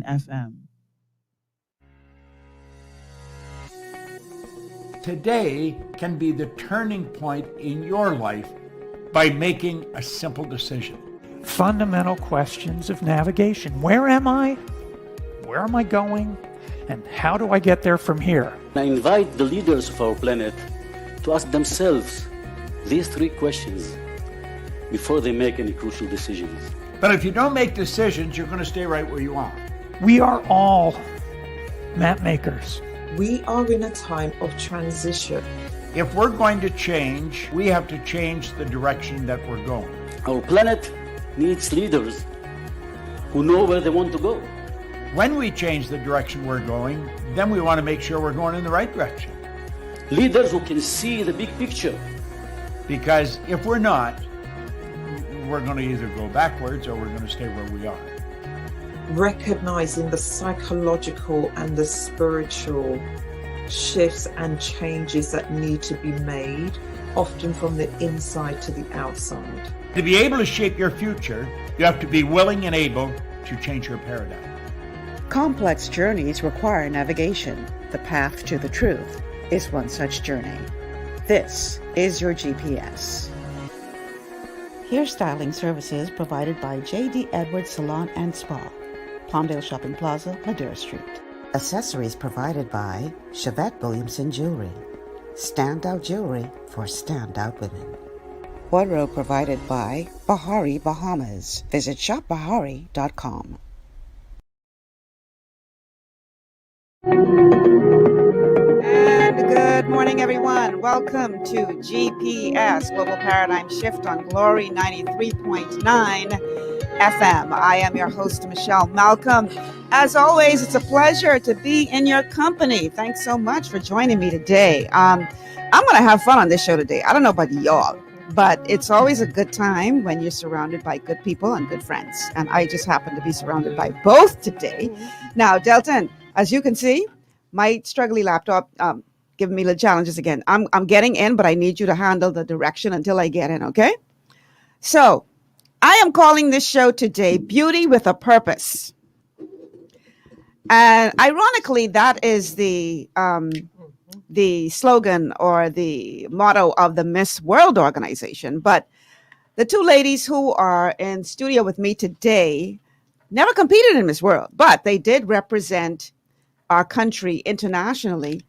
FM. Today can be the turning point in your life by making a simple decision. Fundamental questions of navigation. Where am I? Where am I going? And how do I get there from here? I invite the leaders of our planet to ask themselves these three questions before they make any crucial decisions. But if you don't make decisions, you're going to stay right where you are. We are all map makers. We are in a time of transition. If we're going to change, we have to change the direction that we're going. Our planet needs leaders who know where they want to go. When we change the direction we're going, then we want to make sure we're going in the right direction. Leaders who can see the big picture. Because if we're not, we're going to either go backwards or we're going to stay where we are. Recognizing the psychological and the spiritual shifts and changes that need to be made, often from the inside to the outside. To be able to shape your future, you have to be willing and able to change your paradigm. Complex journeys require navigation. The path to the truth is one such journey. This is your GPS. Hairstyling services provided by J.D. Edwards Salon and Spa, Palmdale Shopping Plaza, Madera Street. Accessories provided by Chevette Williamson Jewelry. Standout jewelry for standout women. Wardrobe provided by Bahari Bahamas. Visit shopbahari.com. And good morning, everyone. Welcome to GPS Global Paradigm Shift on Glory 93.9 FM. I am your host, Michelle Malcolm. As always, it's a pleasure to be in your company. Thanks so much for joining me today. I'm going to have fun on this show today. I don't know about y'all, but it's always a good time when you're surrounded by good people and good friends. And I just happen to be surrounded by both today. Now, Delton, as you can see, my struggly laptop giving me little challenges again. I'm getting in, but I need you to handle the direction until I get in, okay? So I am calling this show today Beauty with a Purpose. And ironically, that is the slogan or the motto of the Miss World organization. But the two ladies who are in studio with me today never competed in Miss World, but they did represent our country internationally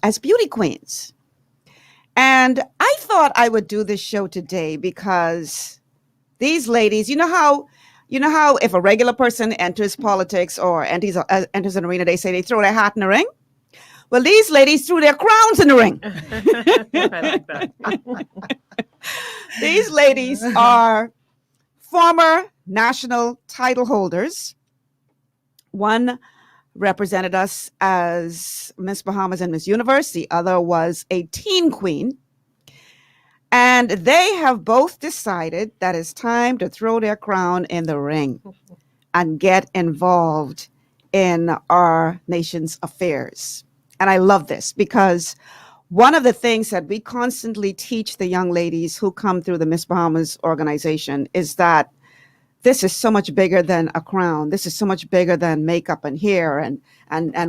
as beauty queens. And I thought I would do this show today because these ladies, you know how if a regular person enters politics or enters an arena, they say they throw their hat in the ring? Well, these ladies threw their crowns in the ring. I like that. These ladies are former national title holders. One represented us as Miss Bahamas and Miss Universe. The other was a teen queen. And they have both decided that it's time to throw their crown in the ring and get involved in our nation's affairs. And I love this because one of the things that we constantly teach the young ladies who come through the Miss Bahamas organization is that this is so much bigger than a crown. This is so much bigger than makeup and hair and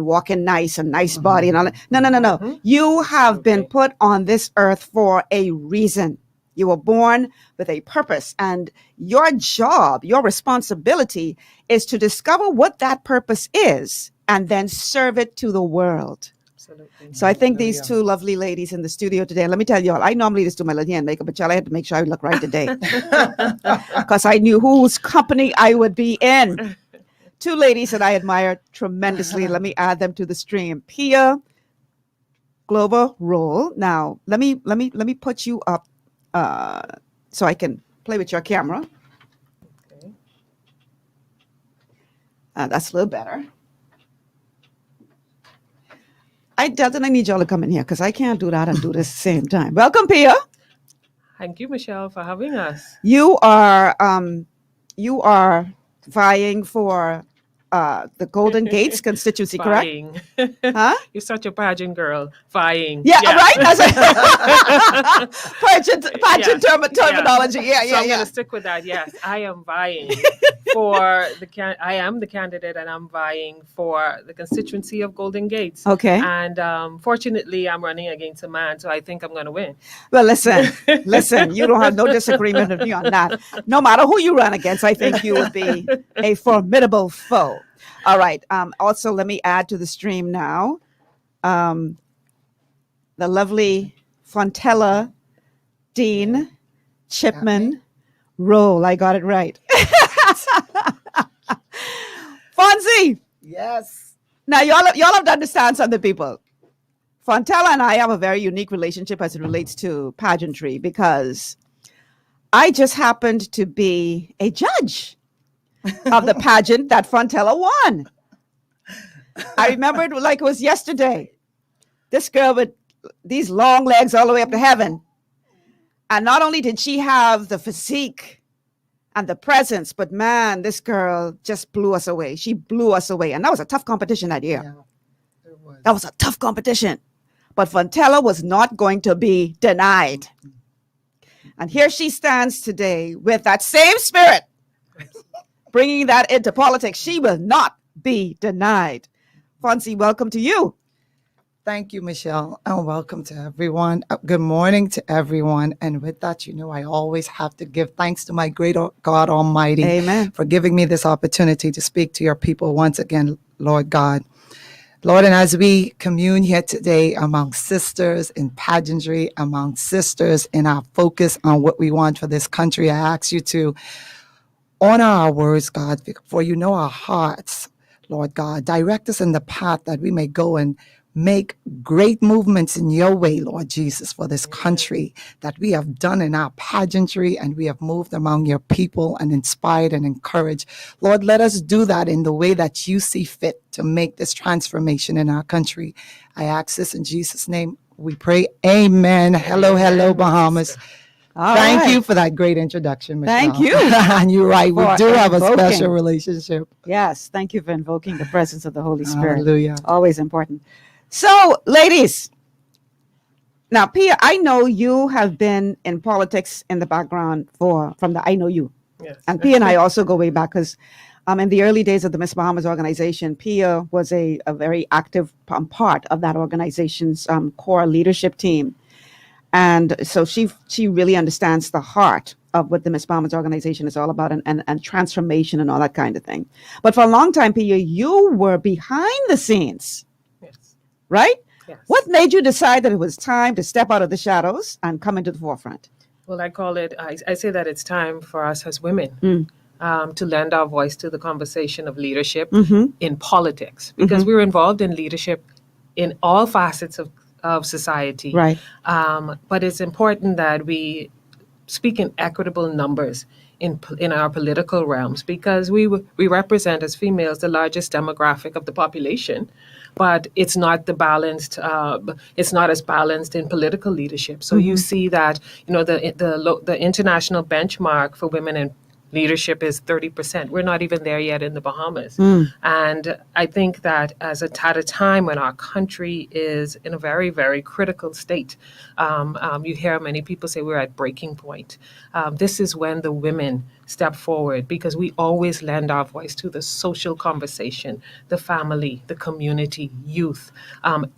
walking nice and nice body and all that. No. Mm-hmm. You have been put on this earth for a reason. You were born with a purpose, and your job, your responsibility is to discover what that purpose is and then serve it to the world. Absolutely. So I think these two lovely ladies in the studio today, let me tell you all, I normally just do my little hair and makeup, but I had to make sure I look right today because I knew whose company I would be in. Two ladies that I admire tremendously. Let me add them to the stream. Pia Glover Rolle. Now, let me put you up so I can play with your camera. Okay. That's a little better. Delton, I need y'all to come in here because I can't do that and do this at the same time. Welcome, Pia. Thank you, Michelle, for having us. You are vying for the Golden Gates constituency, correct? Vying. Huh? You're such a pageant girl. Vying. Yeah, right? That's pageant terminology. Yeah, So I'm yeah. going to stick with that. Yes, I am vying I am the candidate, and I'm vying for the constituency of Golden Gates. Okay. And fortunately, I'm running against a man, so I think I'm going to win. Well, listen, you don't have no disagreement with me on that. No matter who you run against, I think you would be a formidable foe. All right. Also, let me add to the stream now. The lovely Fontella, Dean, Chipman, Rolle. I got it right. Fonzie. Yes. Now, y'all have to understand something, people. Fontella and I have a very unique relationship as it relates to pageantry because I just happened to be a judge of the pageant that Fontella won. I remember it like it was yesterday. This girl with these long legs all the way up to heaven. And not only did she have the physique and the presence, but man, this girl just blew us away. She blew us away. And that was a tough competition that year. Yeah, it was. That was a tough competition. But Fontella was not going to be denied. And here she stands today with that same spirit, bringing that into politics. She will not be denied. Fonzie, welcome to you. Thank you, Michelle, and welcome to everyone. Good morning to everyone. And with that, I always have to give thanks to my great God Almighty. Amen. For giving me this opportunity to speak to your people once again, Lord God. Lord, and as we commune here today among sisters in pageantry, among sisters in our focus on what we want for this country, I ask you to honor our words, God, for you know our hearts, Lord God. Direct us in the path that we may go and make great movements in your way, Lord Jesus, for this country that we have done in our pageantry, and we have moved among your people and inspired and encouraged. Lord, let us do that in the way that you see fit to make this transformation in our country. I ask this in Jesus' name. We pray. Amen. Hello, Bahamas. All Thank right. you for that great introduction, Michelle. Thank you. And you're right. We For do have a invoking. special relationship. Yes, thank you for invoking the presence of the Holy Spirit. Hallelujah. Always important. So, ladies, now, Pia, I know you have been in politics in the background from the I Know You. Yes. And Pia and I also go way back because in the early days of the Miss Bahamas organization, Pia was a very active part of that organization's core leadership team. And so she really understands the heart of what the Miss Bahamas organization is all about and transformation and all that kind of thing. But for a long time, Pia, you were behind the scenes. Yes. Right? Yes. What made you decide that it was time to step out of the shadows and come into the forefront? Well, I say that it's time for us as women to lend our voice to the conversation of leadership in politics, because we're involved in leadership in all facets of society. Right. But it's important that we speak in equitable numbers in our political realms, because we represent as females the largest demographic of the population, but it's not it's not as balanced in political leadership. So you see that the international benchmark for women in leadership is 30%. We're not even there yet in the Bahamas. And I think that at a time when our country is in a very, very critical state, you hear many people say we're at breaking point. This is when the women step forward, because we always lend our voice to the social conversation, the family, the community, youth,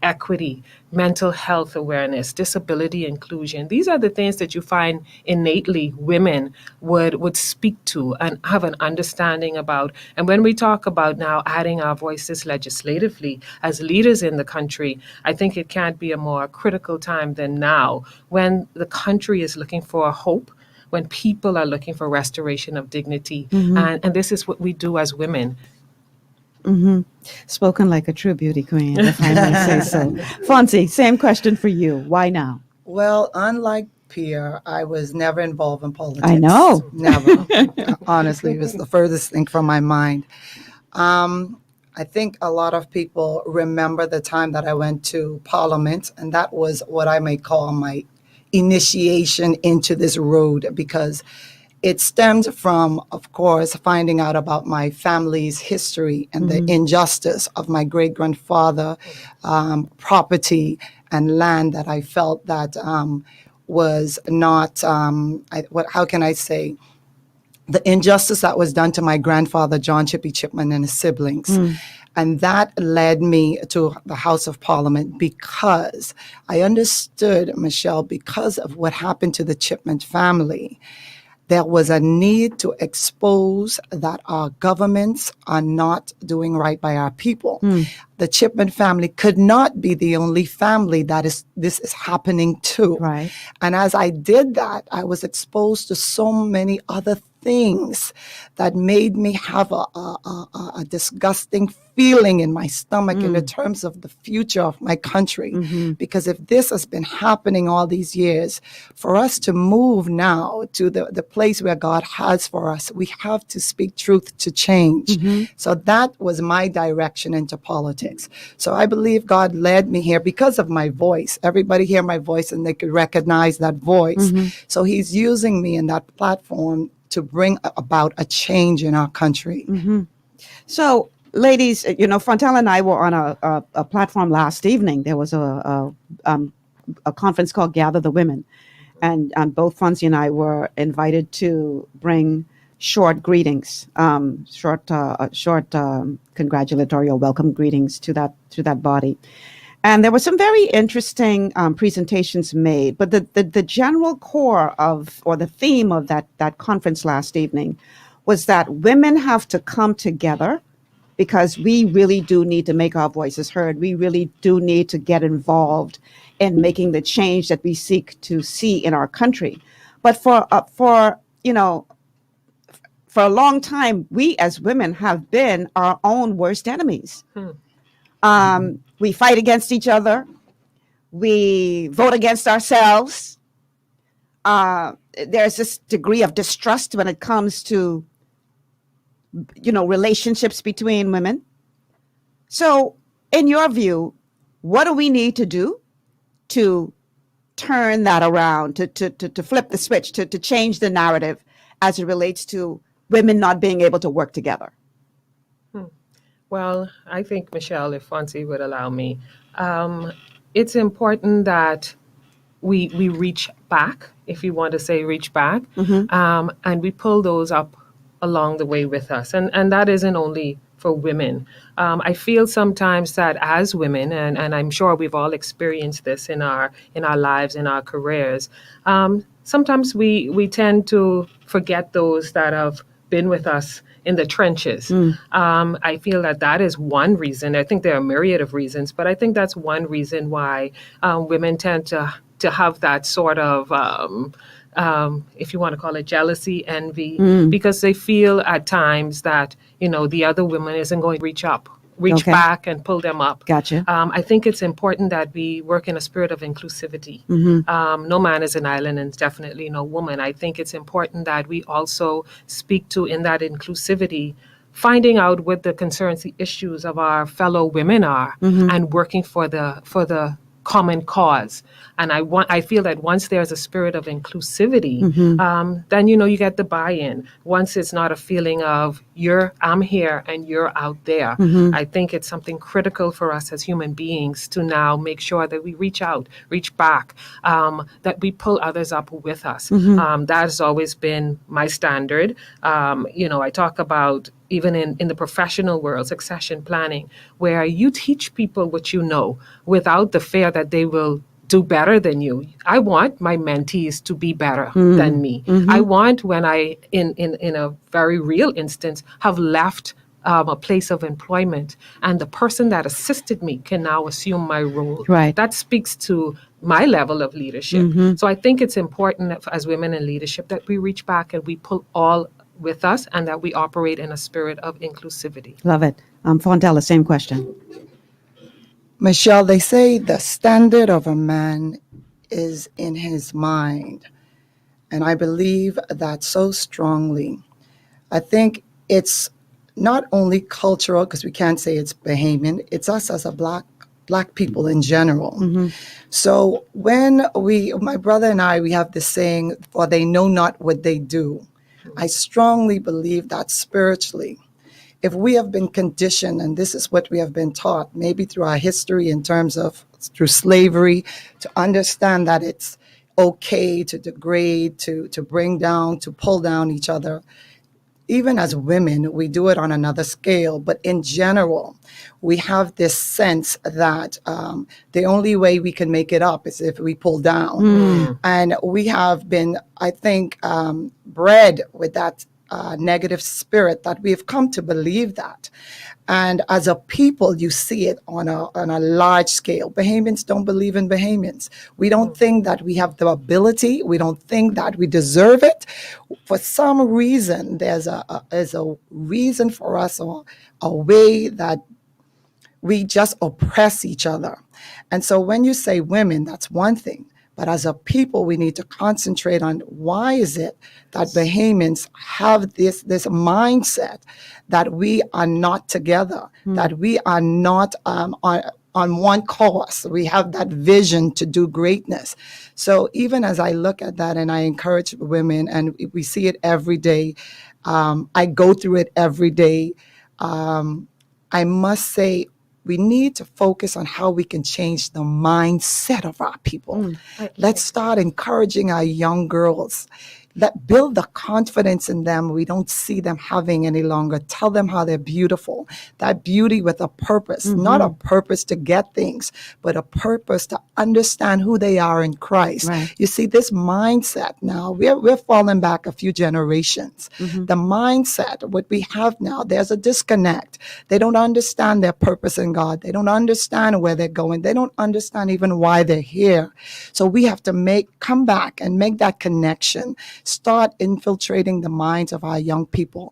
equity, mental health awareness, disability inclusion. These are the things that you find innately women would speak to and have an understanding about. And when we talk about now adding our voices legislatively as leaders in the country, I think it can't be a more critical time than now, when the country is looking for hope, when people are looking for restoration of dignity. And this is what we do as women. Spoken like a true beauty queen, if I may say so. Fonzie, same question for you. Why now? Well, unlike Pierre, I was never involved in politics. I know. Never. Honestly, it was the furthest thing from my mind. I think a lot of people remember the time that I went to Parliament, and that was what I may call my initiation into this road, because it stemmed from, of course, finding out about my family's history and the injustice of my great grandfather, property and land that I felt that was not, how can I say, the injustice that was done to my grandfather, John Chippy Chipman, and his siblings. And that led me to the House of Parliament because I understood, Michelle, because of what happened to the Chipman family, there was a need to expose that our governments are not doing right by our people. The Chipman family could not be the only family that this is happening to. Right. And as I did that, I was exposed to so many other things that made me have a disgusting feeling in my stomach in the terms of the future of my country. Because if this has been happening all these years, for us to move now to the place where God has for us, we have to speak truth to change. So that was my direction into politics. So I believe God led me here because of my voice. Everybody hear my voice and they could recognize that voice. So he's using me in that platform to bring about a change in our country. So, ladies, Fontella and I were on a platform last evening. There was a conference called Gather the Women, and both Fonzie and I were invited to bring short greetings, short congratulatory or welcome greetings to that body. And there were some very interesting presentations made, but the general core of, or the theme of that conference last evening was that women have to come together because we really do need to make our voices heard. We really do need to get involved in making the change that we seek to see in our country. But for a long time, we as women have been our own worst enemies. We fight against each other. We vote against ourselves. There's this degree of distrust when it comes to, relationships between women. So, in your view, what do we need to do to turn that around, to flip the switch, to change the narrative as it relates to women not being able to work together? Well, I think, Michelle, if Fonzie would allow me, it's important that we reach back, if you want to say reach back, and we pull those up along the way with us. And that isn't only for women. I feel sometimes that as women, and I'm sure we've all experienced this in our lives, in our careers, sometimes we tend to forget those that have been with us in the trenches. I feel that is one reason. I think there are a myriad of reasons, but I think that's one reason why women tend to have that sort of, if you want to call it jealousy, envy, because they feel at times that, the other woman isn't going to reach back and pull them up. Gotcha. I think it's important that we work in a spirit of inclusivity. No man is an island, and definitely no woman. I think it's important that we also speak to, in that inclusivity, finding out what the concerns, the issues of our fellow women are, and working for the common cause. And I feel that once there's a spirit of inclusivity, then you get the buy-in. Once it's not a feeling of I'm here and you're out there. I think it's something critical for us as human beings to now make sure that we reach out, reach back, that we pull others up with us. That has always been my standard. I talk about, even in the professional world, succession planning, where you teach people what you know without the fear that they will do better than you. I want my mentees to be better than me. I want, when I, in a very real instance, have left a place of employment, and the person that assisted me can now assume my role. Right. That speaks to my level of leadership. So I think it's important as women in leadership that we reach back and we pull all with us, and that we operate in a spirit of inclusivity. Love it. Fontella, same question. Michelle, they say the standard of a man is in his mind. And I believe that so strongly. I think it's not only cultural, because we can't say it's Bahamian, it's us as a black people in general. So when my brother and I, we have this saying, for they know not what they do. I strongly believe that spiritually, if we have been conditioned, and this is what we have been taught, maybe through our history in terms of through slavery, to understand that it's okay to degrade, to bring down, to pull down each other. Even as women, we do it on another scale, but in general, we have this sense that the only way we can make it up is if we pull down. And we have been, I think, bred with that negative spirit that we've come to believe that. And as a people, you see it on a large scale. Bahamians don't believe in Bahamians. We don't think that we have the ability. We don't think that we deserve it. For some reason, there's a reason for us, a way that we just oppress each other. And so when you say women, that's one thing. But as a people, we need to concentrate on why is it that Bahamians have this mindset that we are not together, that we are not on one course. We have that vision to do greatness. So even as I look at that and I encourage women, and we see it every day, I go through it every day, I must say, we need to focus on how we can change the mindset of our people. Let's start encouraging our young girls. Build the confidence in them we don't see them having any longer. Tell them how they're beautiful. That beauty with a purpose, not a purpose to get things, but a purpose to understand who they are in Christ. Right. You see, this mindset now, we're falling back a few generations. The mindset, what we have now, there's a disconnect. They don't understand their purpose in God. They don't understand where they're going. They don't understand even why they're here. So we have to come back and make that connection. Start infiltrating the minds of our young people.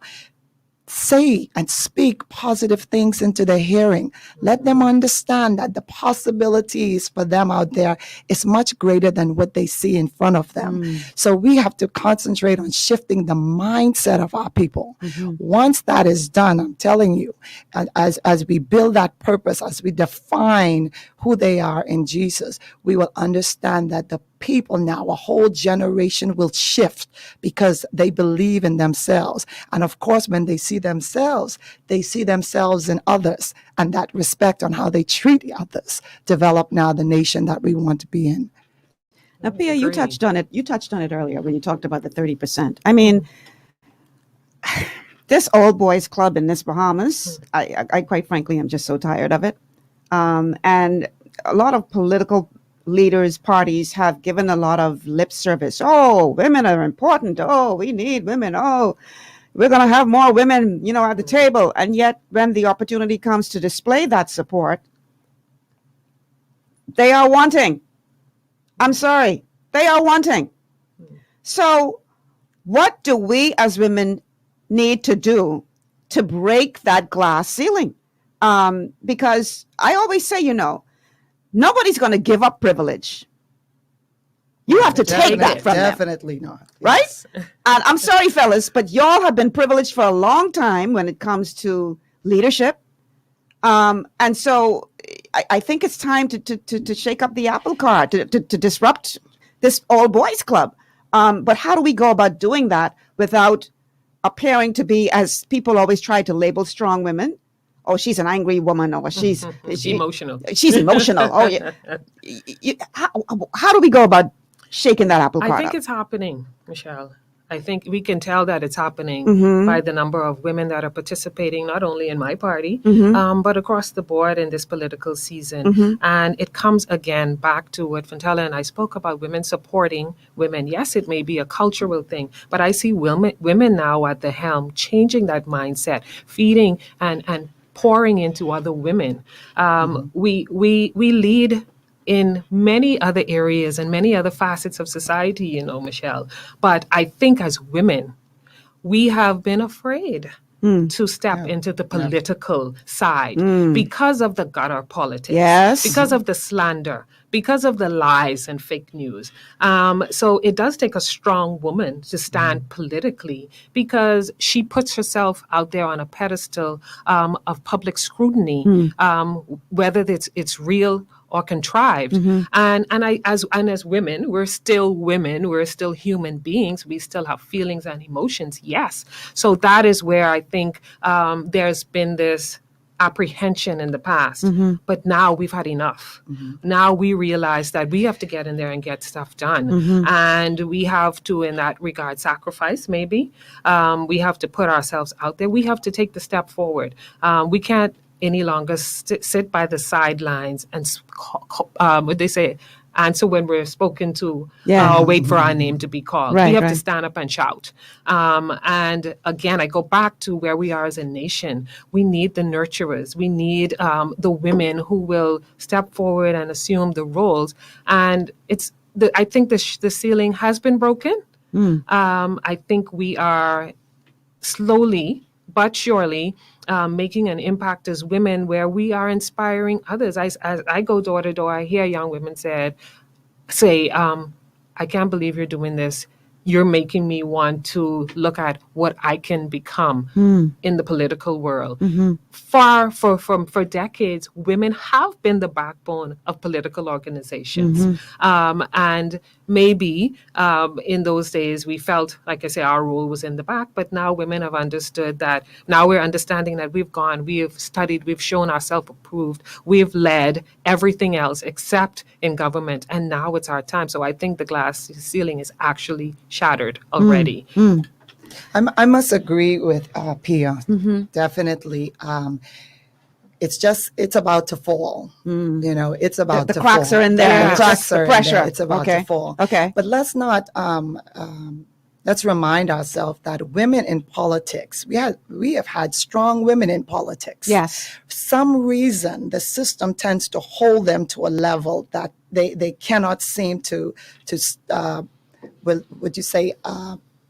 Say and speak positive things into their hearing. Let them understand that the possibilities for them out there is much greater than what they see in front of them. So we have to concentrate on shifting the mindset of our people. Once that is done, I'm telling you, as we build that purpose, as we define who they are in Jesus, we will understand that the people now, a whole generation will shift because they believe in themselves. And of course, when they see themselves in others, and that respect on how they treat others develop now the nation that we want to be in. Now, Pia, you touched on it. You touched on it earlier when you talked about the 30%. I mean, this old boys club in this Bahamas, I quite frankly am just so tired of it. And a lot of political leaders, parties have given a lot of lip service. Oh, women are important. Oh, we need women. Oh, we're going to have more women, at the table. And yet, when the opportunity comes to display that support, they are wanting. I'm sorry, they are wanting. So what do we as women need to do to break that glass ceiling? Because I always say, nobody's going to give up privilege. You have to take that from them. Definitely not. Right? Yes. And I'm sorry, fellas, but y'all have been privileged for a long time when it comes to leadership. And so I think it's time to shake up the apple cart, to disrupt this all boys club. But how do we go about doing that without appearing to be, as people always try to label strong women? Oh, she's an angry woman, or she's emotional. She's emotional. Oh, yeah. How do we go about shaking that apple cart I think up? it's happening, Michelle. I think we can tell that it's happening by the number of women that are participating, not only in my party, but across the board in this political season. And it comes again back to what Fontella and I spoke about, women supporting women. Yes, it may be a cultural thing, but I see women now at the helm changing that mindset, feeding and pouring into other women. We lead in many other areas and many other facets of society, Michelle. But I think as women, we have been afraid to step into the political side because of the gutter politics, because of the slander, because of the lies and fake news. So it does take a strong woman to stand politically, because she puts herself out there on a pedestal of public scrutiny, whether it's real or contrived. And as women, we're still women, we're still human beings, we still have feelings and emotions, yes. So that is where I think there's been this apprehension in the past, but now we've had enough. Now we realize that we have to get in there and get stuff done, and we have to, in that regard, sacrifice. Maybe we have to put ourselves out there. We have to take the step forward. We can't any longer sit by the sidelines and what they say, answer when we're spoken to, wait for our name to be called. We have to stand up and shout. And again, I go back to where we are as a nation. We need the nurturers. We need the women who will step forward and assume the roles. And I think the ceiling has been broken. I think we are slowly but surely making an impact as women, where we are inspiring others. As I go door to door, I hear young women say, I can't believe you're doing this. You're making me want to look at what I can become in the political world. For decades, women have been the backbone of political organizations. And maybe in those days, we felt, like I say, our role was in the back, but now women have understood that. Now we're understanding that we've studied, we've shown ourselves approved, we've led everything else except in government, and now it's our time. So I think the glass ceiling is actually shattered already. I must agree with Pia. Definitely. It's about to fall. It's about the to cracks fall. are in there. The cracks are pressure. in there. It's about to fall. Okay. But let's not, let's remind ourselves that women in politics, we have had strong women in politics. Yes. For some reason, the system tends to hold them to a level that they cannot seem to would you say,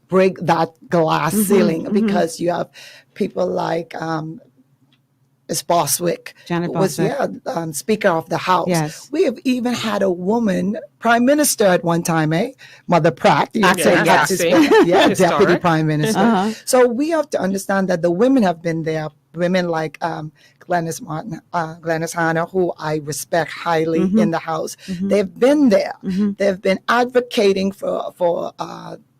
break that glass ceiling, because you have people like Ms. Boswick, Janet who was Boswick. Speaker of the House. Yes. We have even had a woman Prime Minister at one time, Mother Pratt. Acting. Deputy Historic. Prime Minister. So we have to understand that the women have been there. Women like Glenys Hanna, who I respect highly in the House. They've been there. They've been advocating for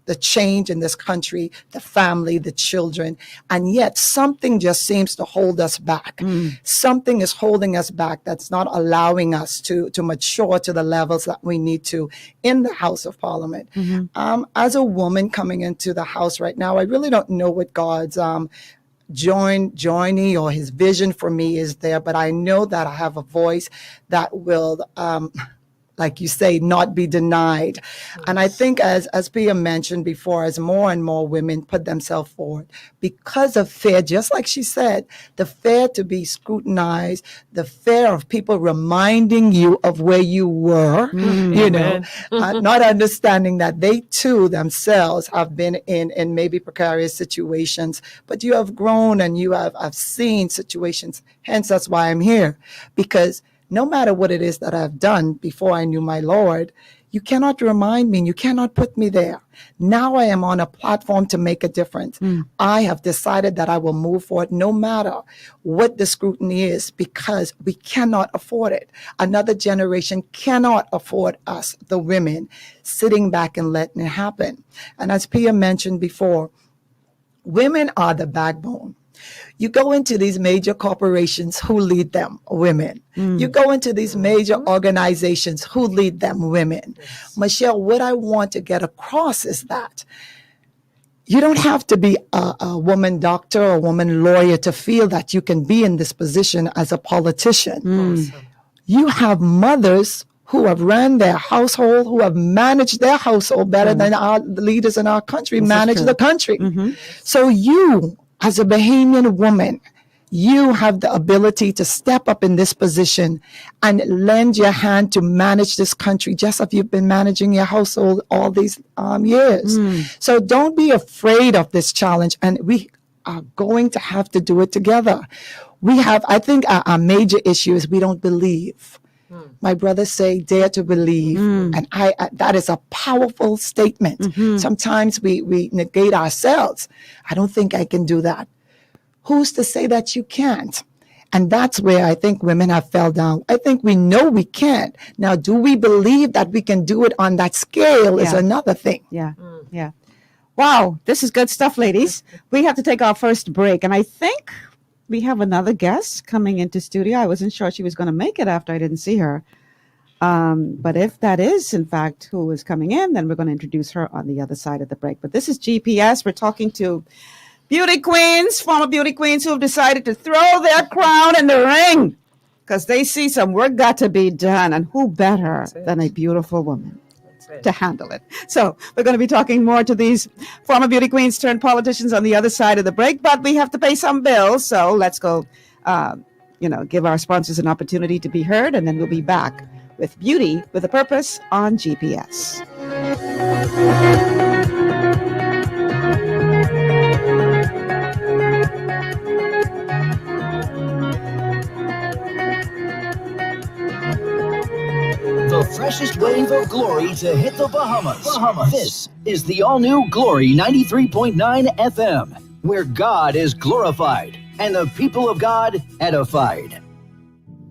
the change in this country, the family, the children, and yet something just seems to hold us back. Something is holding us back that's not allowing us to mature to the levels that we need to in the House of Parliament. As a woman coming into the House right now, I really don't know what God's joining or his vision for me is there, but I know that I have a voice that will like you say, not be denied. And I think as Pia mentioned before, as more and more women put themselves forward, because of fear, just like she said, the fear to be scrutinized, the fear of people reminding you of where you were, not understanding that they too themselves have been in maybe precarious situations, but you have grown and you have seen situations. Hence, that's why I'm here, because no matter what it is that I've done before I knew my Lord, you cannot remind me, and you cannot put me there. Now I am on a platform to make a difference. I have decided that I will move forward no matter what the scrutiny is, because we cannot afford it. Another generation cannot afford us, the women, sitting back and letting it happen. And as Pia mentioned before, women are the backbone. You go into these major corporations, who lead them? Women. You go into these major organizations, who lead them? Women. Michelle, what I want to get across is that you don't have to be a woman doctor or a woman lawyer to feel that you can be in this position as a politician. You have mothers who have ran their household, who have managed their household better than our leaders in our country manage the country. So you, as a Bahamian woman, you have the ability to step up in this position and lend your hand to manage this country, just as you've been managing your household all these years. So don't be afraid of this challenge, and we are going to have to do it together. I think our major issue is we don't believe. My brothers say, dare to believe. And that is a powerful statement. Sometimes we negate ourselves. I don't think I can do that. Who's to say that you can't? And that's where I think women have fell down. I think we know we can't. Now, do we believe that we can do it on that scale is another thing. Yeah. Yeah. Wow. This is good stuff, ladies. We have to take our first break. And I think we have another guest coming into studio. I wasn't sure she was going to make it after I didn't see her. But if that is, in fact, who is coming in, then we're going to introduce her on the other side of the break. But this is GPS. We're talking to beauty queens, former beauty queens who have decided to throw their crown in the ring because they see some work got to be done. And who better than a beautiful woman to handle it? So we're going to be talking more to these former beauty queens turned politicians on the other side of the break. But we have to pay some bills. So let's go, give our sponsors an opportunity to be heard. And then we'll be back with Beauty with a Purpose on GPS. The freshest wave of glory to hit the Bahamas. This is the all-new Glory 93.9 FM, where God is glorified and the people of God edified.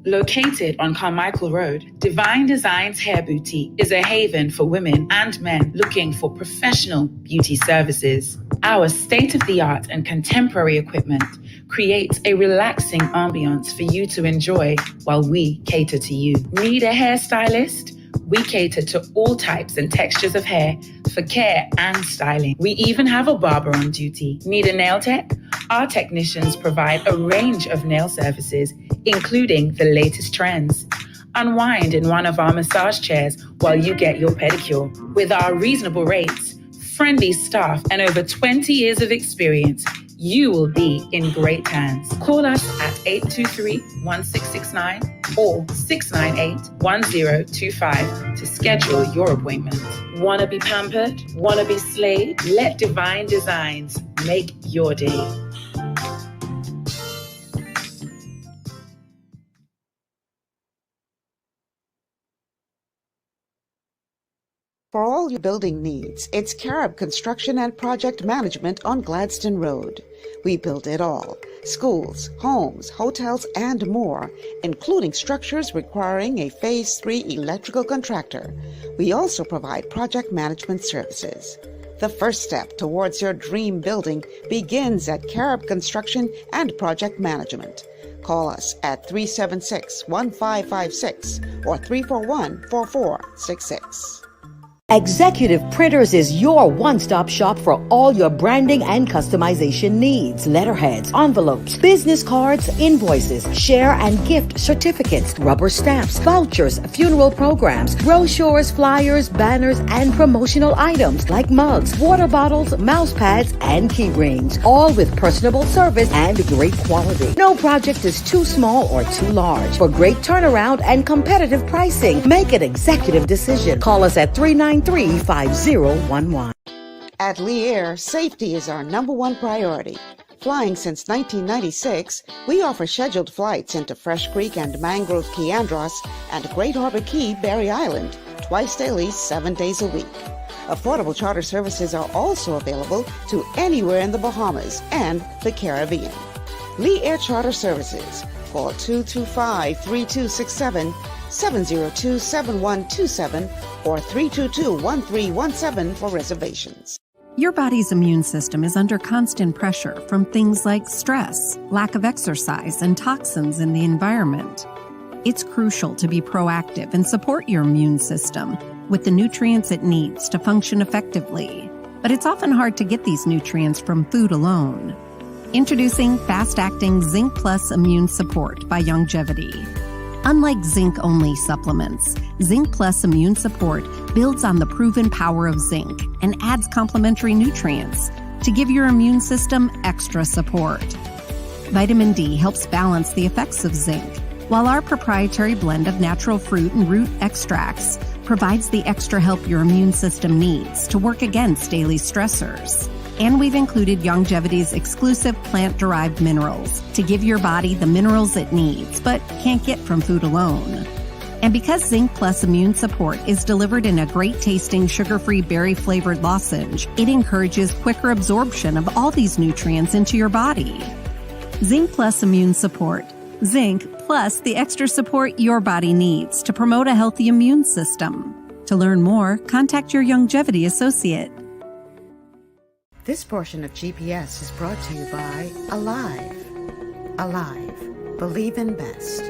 Located on Carmichael Road, Divine Designs Hair Boutique is a haven for women and men looking for professional beauty services. Our state-of-the-art and contemporary equipment creates a relaxing ambiance for you to enjoy while we cater to you. Need a hairstylist? We cater to all types and textures of hair for care and styling. We even have a barber on duty. Need a nail tech? Our technicians provide a range of nail services, including the latest trends. Unwind in one of our massage chairs while you get your pedicure. With our reasonable rates, friendly staff, and over 20 years of experience, you will be in great hands. Call us at 823-1669 or 698-1025 to schedule your appointment. Want to be pampered? Want to be slayed? Let Divine Designs make your day. For all your building needs, it's Carib Construction and Project Management on Gladstone Road. We build it all: schools, homes, hotels, and more, including structures requiring a Phase 3 electrical contractor. We also provide project management services. The first step towards your dream building begins at Carib Construction and Project Management. Call us at 376-1556 or 341-4466. Executive Printers is your one-stop shop for all your branding and customization needs. Letterheads, envelopes, business cards, invoices, share and gift certificates, rubber stamps, vouchers, funeral programs, brochures, flyers, banners, and promotional items like mugs, water bottles, mouse pads, and key rings, all with personable service and great quality. No project is too small or too large. For great turnaround and competitive pricing, make an executive decision. Call us at 393-5011. At Lee Air, safety is our number one priority. Flying since 1996, we offer scheduled flights into Fresh Creek and Mangrove Key Andros and Great Harbor Key, Berry Island, twice daily, 7 days a week. Affordable charter services are also available to anywhere in the Bahamas and the Caribbean. Lee Air Charter Services. Call 225-3267, 702-7127, or 322-1317 for reservations. Your body's immune system is under constant pressure from things like stress, lack of exercise, and toxins in the environment. It's crucial to be proactive and support your immune system with the nutrients it needs to function effectively. But it's often hard to get these nutrients from food alone. Introducing fast-acting Zinc Plus Immune Support by Longevity. Unlike zinc-only supplements, Zinc Plus Immune Support builds on the proven power of zinc and adds complementary nutrients to give your immune system extra support. Vitamin D helps balance the effects of zinc, while our proprietary blend of natural fruit and root extracts provides the extra help your immune system needs to work against daily stressors. And we've included Longevity's exclusive plant-derived minerals to give your body the minerals it needs, but can't get from food alone. And because Zinc Plus Immune Support is delivered in a great-tasting, sugar-free, berry-flavored lozenge, it encourages quicker absorption of all these nutrients into your body. Zinc Plus Immune Support zinc, plus the extra support your body needs to promote a healthy immune system. To learn more, contact your Longevity associate. This portion of GPS is brought to you by Alive. Alive. Believe in best.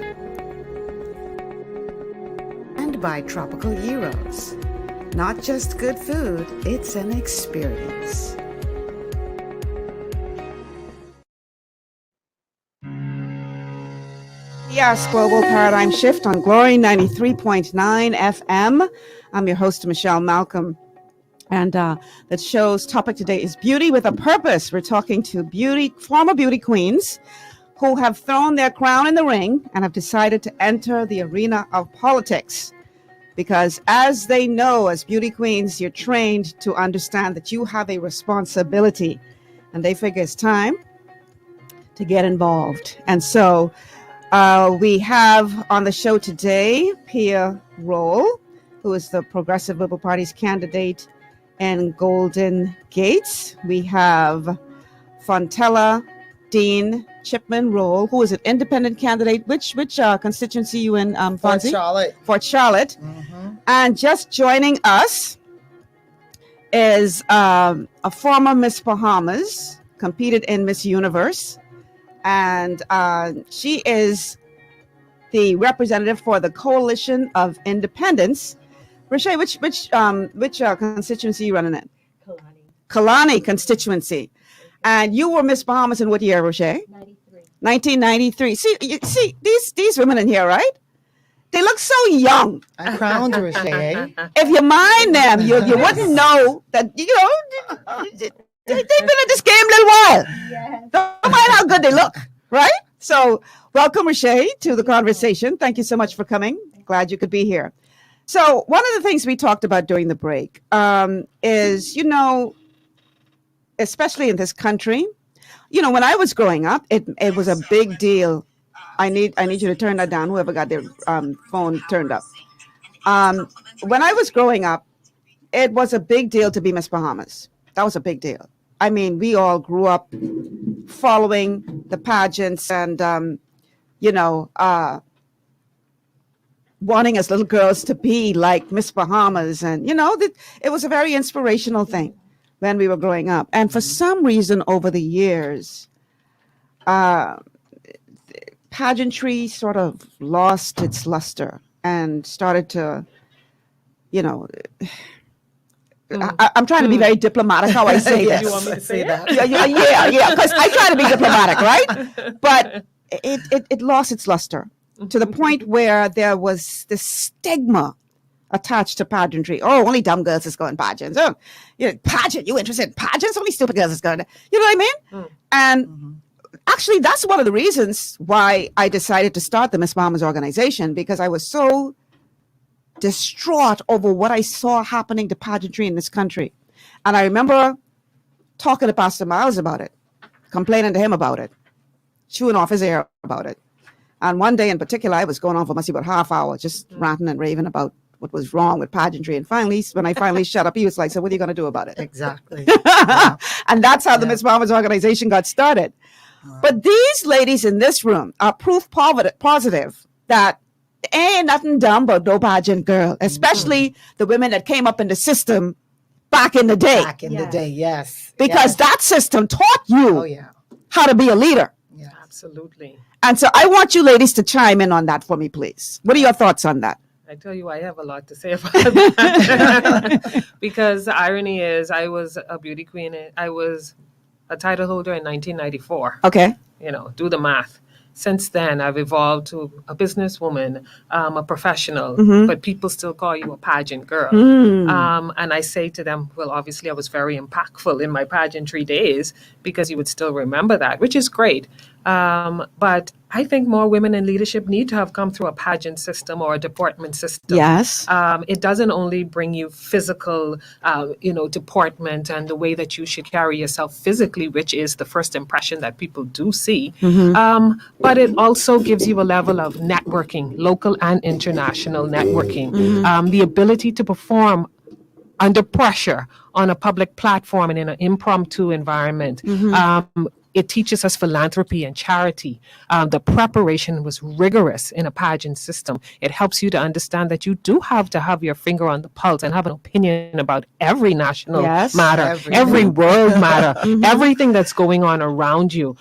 And by Tropical Gyros. Not just good food, it's an experience. Yes, Global Paradigm Shift on Glory 93.9 FM. I'm your host, Michelle Malcolm. And the show's topic today is Beauty with a Purpose. We're talking to former beauty queens who have thrown their crown in the ring and have decided to enter the arena of politics. Because as they know, as beauty queens, you're trained to understand that you have a responsibility. And they figure it's time to get involved. And so we have on the show today Pia Rolle, who is the Progressive Liberal Party's candidate in Golden Gates. We have Fontella, Dean Chipman Rolle, who is an independent candidate. Which constituency you in, Fonzie? Fort Charlotte. Fort Charlotte. Mm-hmm. And just joining us is a former Miss Bahamas, competed in Miss Universe. And she is the representative for the Coalition of Independence. Richa, which constituency are you running in? Kalani constituency. And you were Miss Bahamas in what year, Richa? 1993. See these women in here, right? They look so young. I crowned Richa. If you mind them, you wouldn't know that, they've been in this game a little while. Yes. Don't mind how good they look, right? So welcome, Richa, to the conversation. Thank you so much for coming. Glad you could be here. So one of the things we talked about during the break is, especially in this country, when I was growing up, it was a big deal. I need you to turn that down, whoever got their phone turned up. When I was growing up, it was a big deal to be Miss Bahamas. That was a big deal. I mean, we all grew up following the pageants and, wanting as little girls to be like Miss Bahamas. And, it was a very inspirational thing when we were growing up. And for some reason over the years, pageantry sort of lost its luster and started to, I'm trying to be very diplomatic how I say this. You want me to say that? Yeah, because I try to be diplomatic, right? But it lost its luster to the point where there was this stigma attached to pageantry. Oh, only dumb girls is going pageants. Oh, pageant, you interested in pageants? Only stupid girls is going. You know what I mean? And actually, that's one of the reasons why I decided to start the Miss Bahamas organization, because I was so distraught over what I saw happening to pageantry in this country. And I remember talking to Pastor Miles about it, complaining to him about it, chewing off his ear about it. And one day in particular, I was going on for must be about half hour, just ranting and raving about what was wrong with pageantry. And finally, when I finally shut up, he was like, so what are you going to do about it? Exactly. And that's how the Miss Bahamas organization got started. But these ladies in this room are proof positive that ain't nothing dumb but no pageant girl, especially the women that came up in the system back in the day. Back in the day, yes. Because that system taught you how to be a leader. Yeah, absolutely. And so I want you ladies to chime in on that for me, please. What are your thoughts on that? I tell you, I have a lot to say about that. Because the irony is, I was a beauty queen. I was a title holder in 1994. Okay. Do the math. Since then, I've evolved to a businesswoman, a professional, but people still call you a pageant girl. And I say to them, well, obviously I was very impactful in my pageantry days because you would still remember that, which is great. But I think more women in leadership need to have come through a pageant system or a deportment system. Yes. It doesn't only bring you physical, deportment and the way that you should carry yourself physically, which is the first impression that people do see. But it also gives you a level of networking, local and international networking, the ability to perform under pressure on a public platform and in an impromptu environment. it teaches us philanthropy and charity. The preparation was rigorous in a pageant system. It helps you to understand that you do have to have your finger on the pulse and have an opinion about every national matter, every world matter, everything that's going on around you.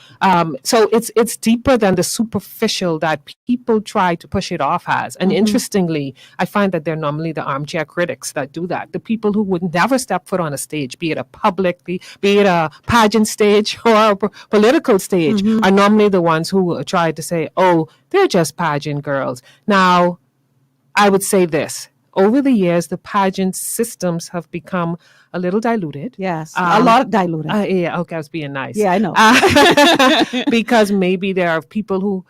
So it's deeper than the superficial that people try to push it off as. And interestingly, I find that they're normally the armchair critics that do that. The people who would never step foot on a stage, be it a public, be it a pageant stage or a political stage, are normally the ones who try to say, oh, they're just pageant girls. Now, I would say this. Over the years, the pageant systems have become a little diluted. Yes, a lot diluted. Yeah, okay, I was being nice. Yeah, I know. Because maybe there are people who,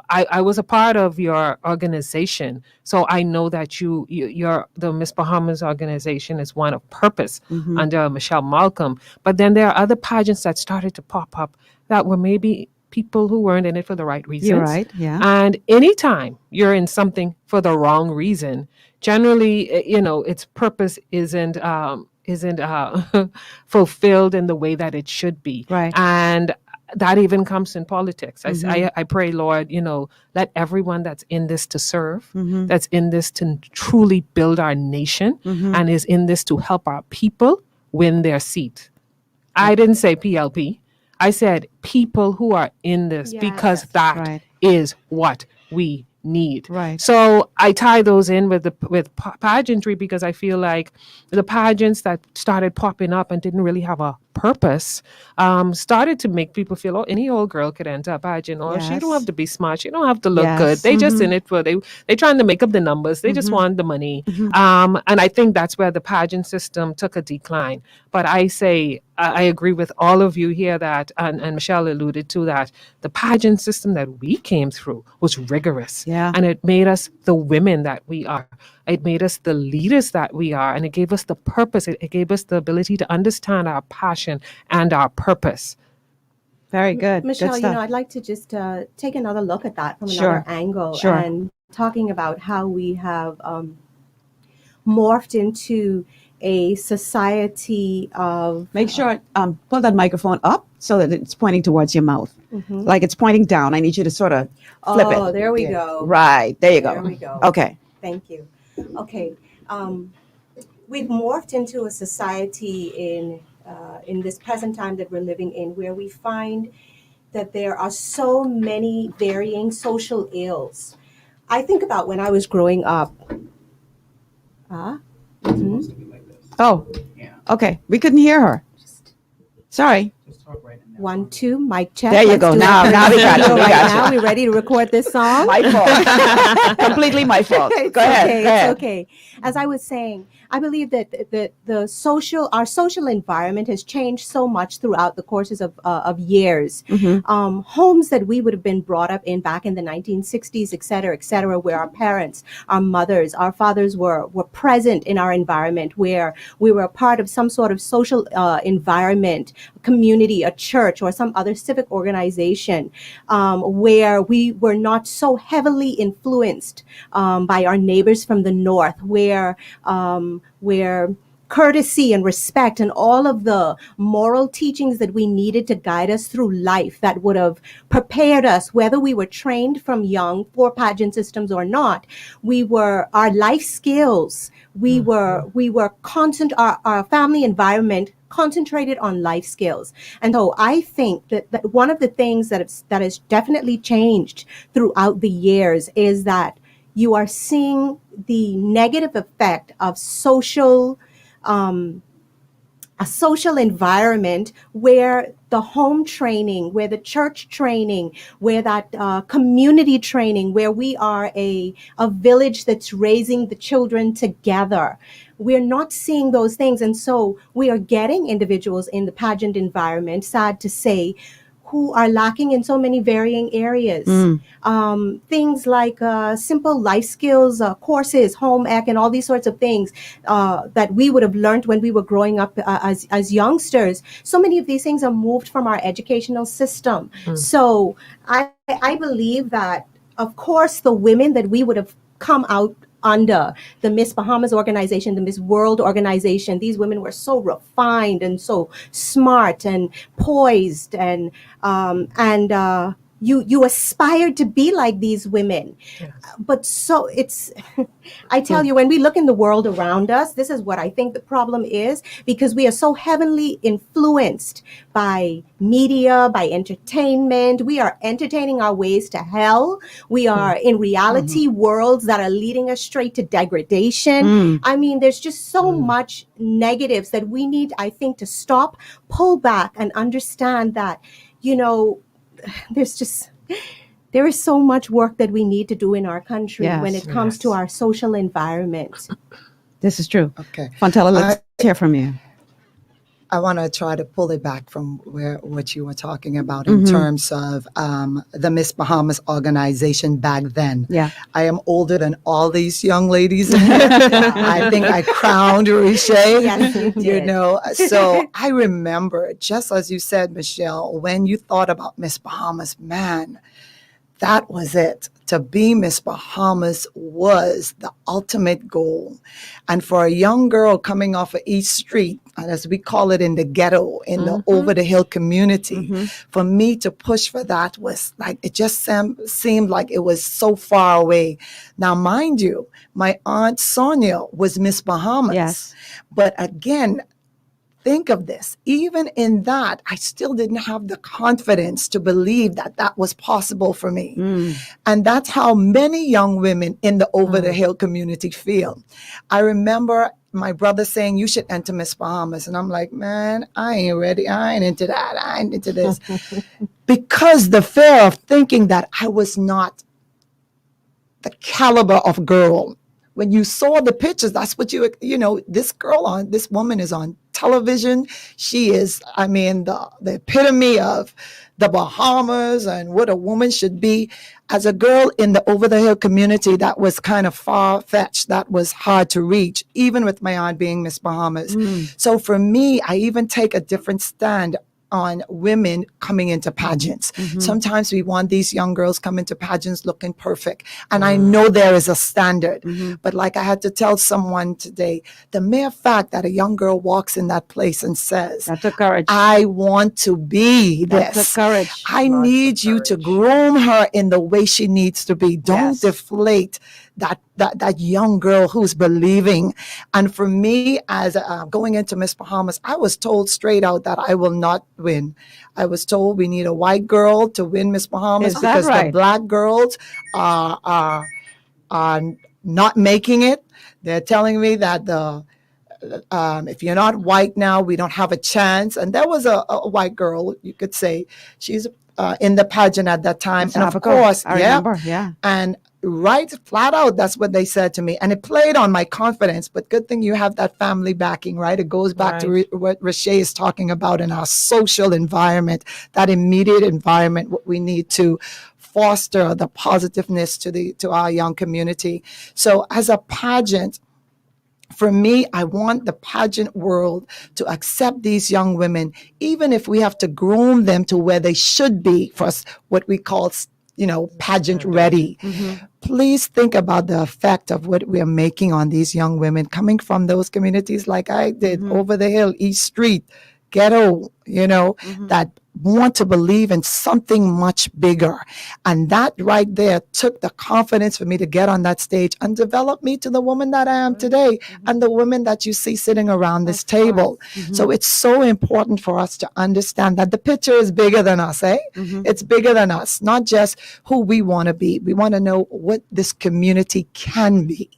I was a part of your organization, so I know that the Miss Bahamas organization is one of purpose under Michelle Malcolm. But then there are other pageants that started to pop up that were maybe people who weren't in it for the right reasons. You're right, yeah. And anytime you're in something for the wrong reason, generally, its purpose isn't fulfilled in the way that it should be. Right. And that even comes in politics. I pray, Lord, let everyone that's in this to serve, that's in this to truly build our nation, and is in this to help our people win their seat. I didn't say PLP. I said people who are in this, because that is what we need. Right. So I tie those in with pageantry, because I feel like the pageants that started popping up and didn't really have a purpose started to make people feel, oh, any old girl could enter a pageant, or she don't have to be smart, she don't have to look good. They just in it for they trying to make up the numbers. They just want the money. And I think that's where the pageant system took a decline. But I say I agree with all of you here that, and Michelle alluded to that, the pageant system that we came through was rigorous. Yeah. And it made us the women that we are. It made us the leaders that we are. And it gave us the purpose. It gave us the ability to understand our passion and our purpose. Very good. Michelle, good I'd like to just take another look at that from another angle. And talking about how we have morphed into a society of... Make sure, pull that microphone up so that it's pointing towards your mouth. Like it's pointing down. I need you to sort of flip it. Oh, there we go. Right. There you go. There we go. Okay. Thank you. Okay. We've morphed into a society in this present time that we're living in, where we find that there are so many varying social ills. I think about when I was growing up. Oh, okay. We couldn't hear her. Sorry. 1, 2, mic check. There you go. Now we got you. Now we're ready to record this song. My fault. Completely my fault. Go ahead. It's okay. As I was saying, I believe that our social environment has changed so much throughout the courses of years. Homes that we would have been brought up in back in the 1960s, et cetera, where our parents, our mothers, our fathers were present in our environment, where we were a part of some sort of social environment, community, a church, or some other civic organization, where we were not so heavily influenced by our neighbors from the north, where courtesy and respect and all of the moral teachings that we needed to guide us through life, that would have prepared us, whether we were trained from young for pageant systems or not, our life skills, our family environment concentrated on life skills. And so I think that one of the things that has definitely changed throughout the years is that you are seeing the negative effect of a social environment where the home training, where the church training, where that community training, where we are a village that's raising the children together. We're not seeing those things. And so we are getting individuals in the pageant environment, sad to say, who are lacking in so many varying areas. Things like simple life skills, courses, home ec, and all these sorts of things that we would have learned when we were growing up as youngsters. So many of these things are moved from our educational system. So I believe that, of course, the women that we would have come out under the Miss Bahamas organization, the Miss World organization. These women were so refined and so smart and poised, and you aspired to be like these women. Yes. But so it's, I tell you, when we look in the world around us, this is what I think the problem is, because we are so heavily influenced by media, by entertainment. We are entertaining our ways to hell. We are in reality worlds that are leading us straight to degradation. I mean, there's just so much negatives that we need, I think, to stop, pull back, and understand that, you know, there is so much work that we need to do in our country when it comes to our social environment. This is true. Okay. Fontella, let's hear from you. I want to try to pull it back from what you were talking about in terms of the Miss Bahamas organization back then. Yeah. I am older than all these young ladies. I think I crowned Richa. Yes, you did. You know, so I remember, just as you said, Michelle, when you thought about Miss Bahamas, man, that was it. To be Miss Bahamas was the ultimate goal. And for a young girl coming off of East Street, and as we call it in the ghetto, in the over the hill community, for me to push for that was like, it just seemed like it was so far away. Now, mind you, my Aunt Sonia was Miss Bahamas. Yes. But again, think of this. Even in that, I still didn't have the confidence to believe that that was possible for me. And that's how many young women in the over the hill community feel. I remember my brother saying, you should enter Miss Bahamas. And I'm like, man, I ain't ready. I ain't into that. I ain't into this. Because the fear of thinking that I was not the caliber of girl. When you saw the pictures, that's what you know, this woman is on television. She is, I mean, the epitome of the Bahamas and what a woman should be. As a girl in the over the hill community, that was kind of far-fetched. That was hard to reach, even with my aunt being Miss Bahamas. So for me, I even take a different stand on women coming into pageants. Sometimes we want these young girls come into pageants looking perfect. And I know there is a standard. But like I had to tell someone today, the mere fact that a young girl walks in that place and says, That's a courage. I want to be this. That's a courage. I need you to groom her in the way she needs to be. Don't deflate that young girl who's believing. And for me, as going into Miss Bahamas, I was told straight out that I will not win. I was told we need a white girl to win Miss Bahamas because the black girls are not making it. They're telling me that if you're not white now, we don't have a chance. And there was a white girl, you could say, she's in the pageant at that time. And of course, I remember, and right flat out, that's what they said to me. And it played on my confidence. But good thing you have that family backing, right? It goes back to what Richa is talking about in our social environment, that immediate environment, what we need to foster the positiveness to our young community. So as a pageant, for me, I want the pageant world to accept these young women, even if we have to groom them to where they should be for what we call, pageant ready. Please think about the effect of what we are making on these young women coming from those communities like I did, over the hill, East Street, ghetto, that want to believe in something much bigger. And that right there took the confidence for me to get on that stage and develop me to the woman that I am today and the women that you see sitting around this table. So it's so important for us to understand that the picture is bigger than us, It's bigger than us, not just who we want to be. We want to know what this community can be.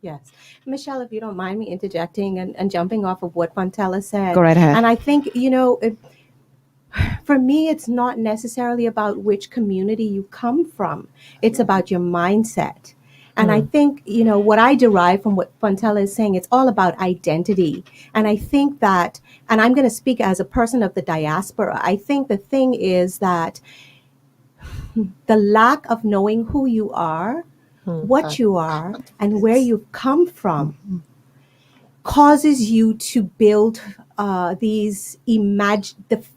Yes. Michelle, if you don't mind me interjecting and jumping off of what Fontella said. Go right ahead. And I think, for me, it's not necessarily about which community you come from. It's about your mindset. And I think, what I derive from what Fontella is saying, it's all about identity. And I think that, and I'm going to speak as a person of the diaspora, I think the thing is that the lack of knowing who you are, what you are, and where you've come from causes you to build the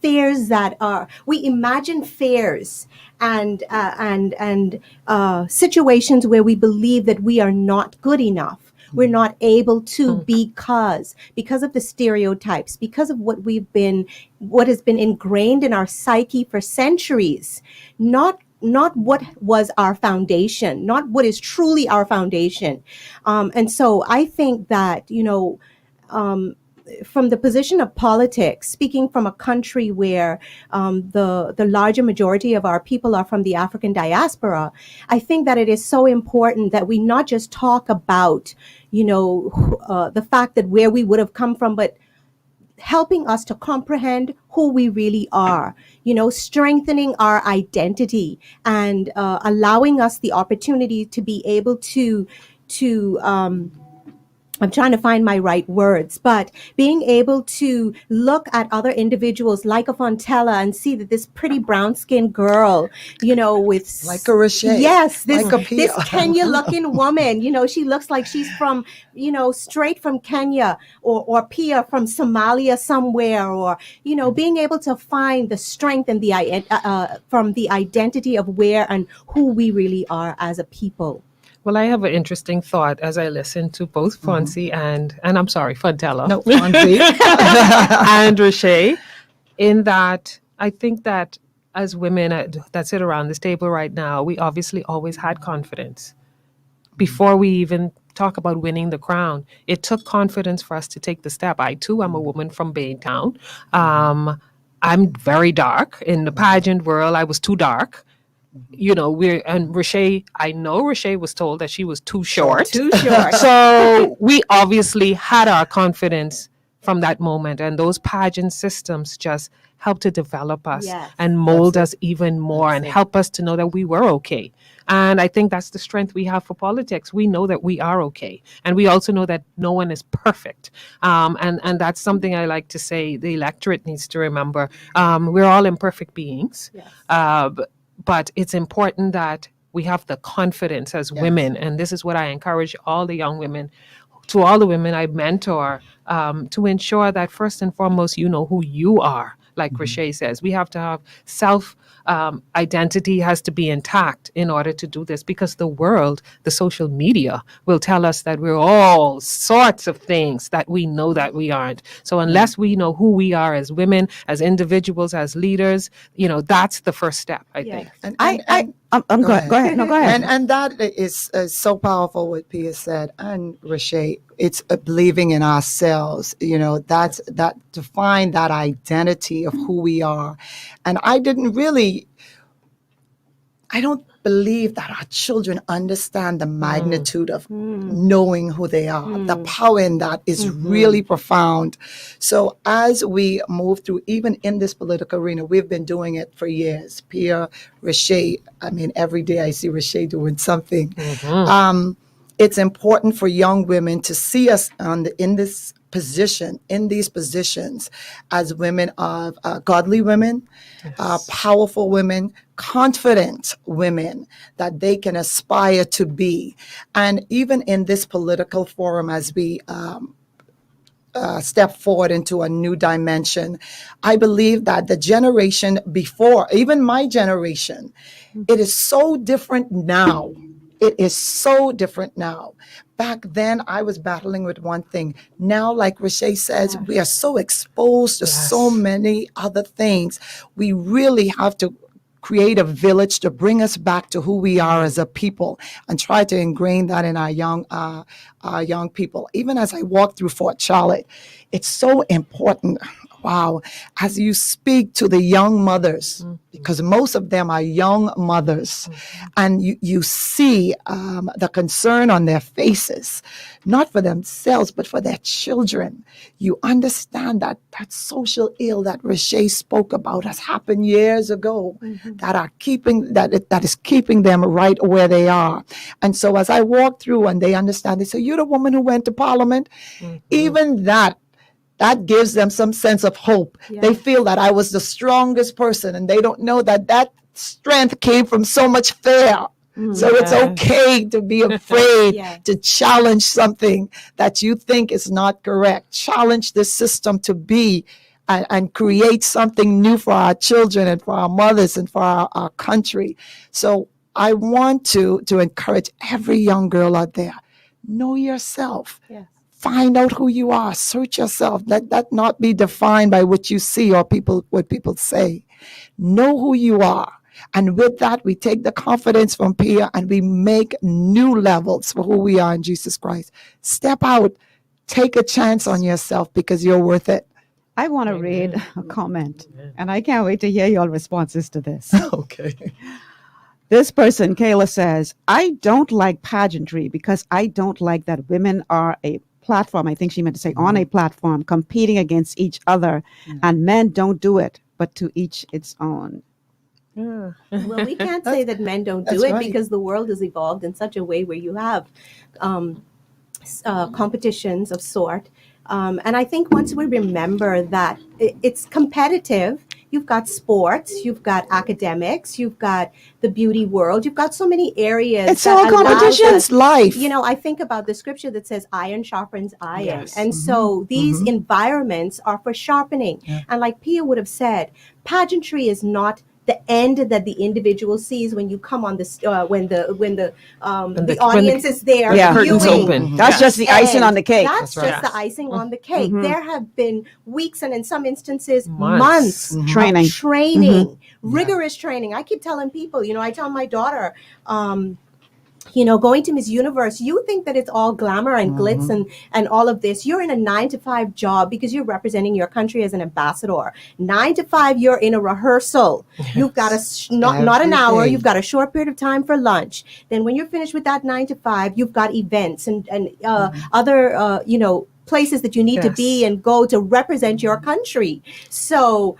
fears that are, we imagine fears and situations where we believe that we are not good enough. We're not able to because of the stereotypes, because of what has been ingrained in our psyche for centuries, not what was our foundation, not what is truly our foundation. And so I think that, from the position of politics, speaking from a country where the larger majority of our people are from the African diaspora, I think that it is so important that we not just talk about, the fact that where we would have come from, but helping us to comprehend who we really are, strengthening our identity and allowing us the opportunity to be able to I'm trying to find my right words, but being able to look at other individuals like a Fontella and see that this pretty brown-skinned girl, with like a Richa, yes, this like a Pia. this Kenya-looking woman, she looks like she's from, straight from Kenya, or Pia from Somalia somewhere, or being able to find the strength and from the identity of where and who we really are as a people. Well, I have an interesting thought as I listen to both Fonzie and I'm sorry, Fontella. No, Fonzie. and Richa, in that I think that as women that sit around this table right now, we obviously always had confidence. Before we even talk about winning the crown, it took confidence for us to take the step. I, too, am a woman from Baytown. I'm very dark. In the pageant world, I was too dark. And Richa, I know Richa was told that she was too short. Too short. So we obviously had our confidence from that moment. And those pageant systems just helped to develop us and mold us even more and help us to know that we were okay. And I think that's the strength we have for politics. We know that we are okay. And we also know that no one is perfect. And that's something I like to say the electorate needs to remember. We're all imperfect beings. Yes. But it's important that we have the confidence as women. And this is what I encourage all the young women, to all the women I mentor, to ensure that first and foremost, you know who you are. Like Richa says, we have to have identity has to be intact in order to do this, because the world, the social media will tell us that we're all sorts of things that we know that we aren't. So unless we know who we are as women, as individuals, as leaders, that's the first step, I think. Go ahead. No, go ahead. And that is so powerful what Pia said, and Richa, it's believing in ourselves. That's to find that identity of who we are. And I don't believe that our children understand the magnitude of knowing who they are. The power in that is really profound. So as we move through, even in this political arena, we've been doing it for years. Pia, Richa, every day I see Richa doing something. It's important for young women to see us in these positions as women of godly women, powerful women, confident women that they can aspire to be. And even in this political forum, as we step forward into a new dimension, I believe that the generation before, even my generation, it is so different now. It is so different now. Back then, I was battling with one thing. Now, like Richa says, we are so exposed to so many other things. We really have to create a village to bring us back to who we are as a people, and try to ingrain that in our young people. Even as I walk through Fort Charlotte, it's so important. Wow, as you speak to the young mothers, because most of them are young mothers, and you see the concern on their faces, not for themselves, but for their children. You understand that social ill that Richa spoke about has happened years ago, that is keeping them right where they are. And so as I walk through and they understand, they say, "You're the woman who went to Parliament." Even that gives them some sense of hope. They feel that I was the strongest person, and they don't know that strength came from so much fear. So it's okay to be afraid to challenge something that you think is not correct. Challenge the system to be and create something new for our children and for our mothers and for our country. So I want to encourage every young girl out there, know yourself. Yes. Find out who you are. Search yourself. Let that not be defined by what you see or what people say. Know who you are. And with that, we take the confidence from Pia and we make new levels for who we are in Jesus Christ. Step out. Take a chance on yourself because you're worth it. I want to read a comment, and I can't wait to hear your responses to this. Okay. This person, Kayla, says, I don't like pageantry because I don't like that women are a platform. I think she meant to say on a platform competing against each other, and men don't do it, but to each its own. Well, we can't say that men don't do it because the world has evolved in such a way where you have competitions of sort. And I think once we remember that it's competitive, you've got sports, you've got academics, you've got the beauty world, you've got so many areas. It's all competitions, life. You know, I think about the scripture that says iron sharpens iron. Yes. And so these environments are for sharpening. Yeah. And like Pia would have said, pageantry is not the end that the individual sees when you come on this when the audience is there. Yeah, curtains open. That's just the icing on the cake. That's just the icing on the cake. There have been weeks and in some instances months training, rigorous training. I keep telling people, you know, I tell my daughter, you know, going to Miss Universe, you think that it's all glamour and glitz and all of this. You're in a 9-to-5 job because you're representing your country as an ambassador. 9 to 5, you're in a rehearsal. You've got not an hour. You've got a short period of time for lunch. Then when you're finished with that 9 to 5, you've got events and other, you know, places that you need to be and go to represent your country. So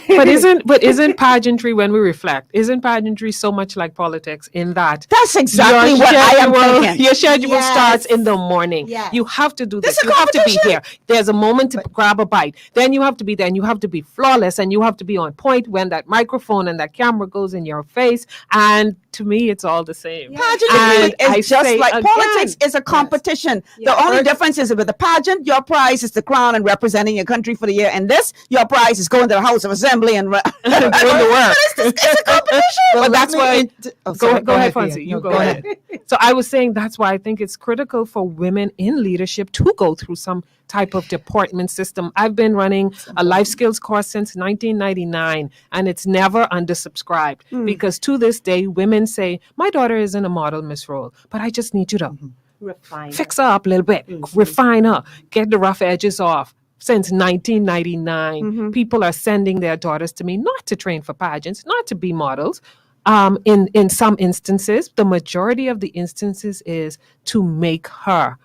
but isn't pageantry, when we reflect, isn't pageantry so much like politics in that that's exactly what I am thinking. Your schedule starts in the morning. Yes. You have to do this. You have to be here. There's a moment to grab a bite. Then you have to be there and you have to be flawless and you have to be on point when that microphone and that camera goes in your face. And to me, it's all the same. Pageantry is just like politics is a competition. Yes. The only difference is with the pageant, your prize is the crown and representing your country for the year. And this, your prize is going to the House of Assembly and doing the work. It's a competition. But that's why. Go ahead, Fonzie. You go ahead. So I was saying that's why I think it's critical for women in leadership to go through some type of deportment system. I've been running a life skills course since 1999, and it's never undersubscribed because to this day, women say, my daughter is in a model Miss Role, but I just need you to fix her up a little bit, refine her, get the rough edges off. Since 1999, people are sending their daughters to me not to train for pageants, not to be models. In some instances, the majority of the instances is to make her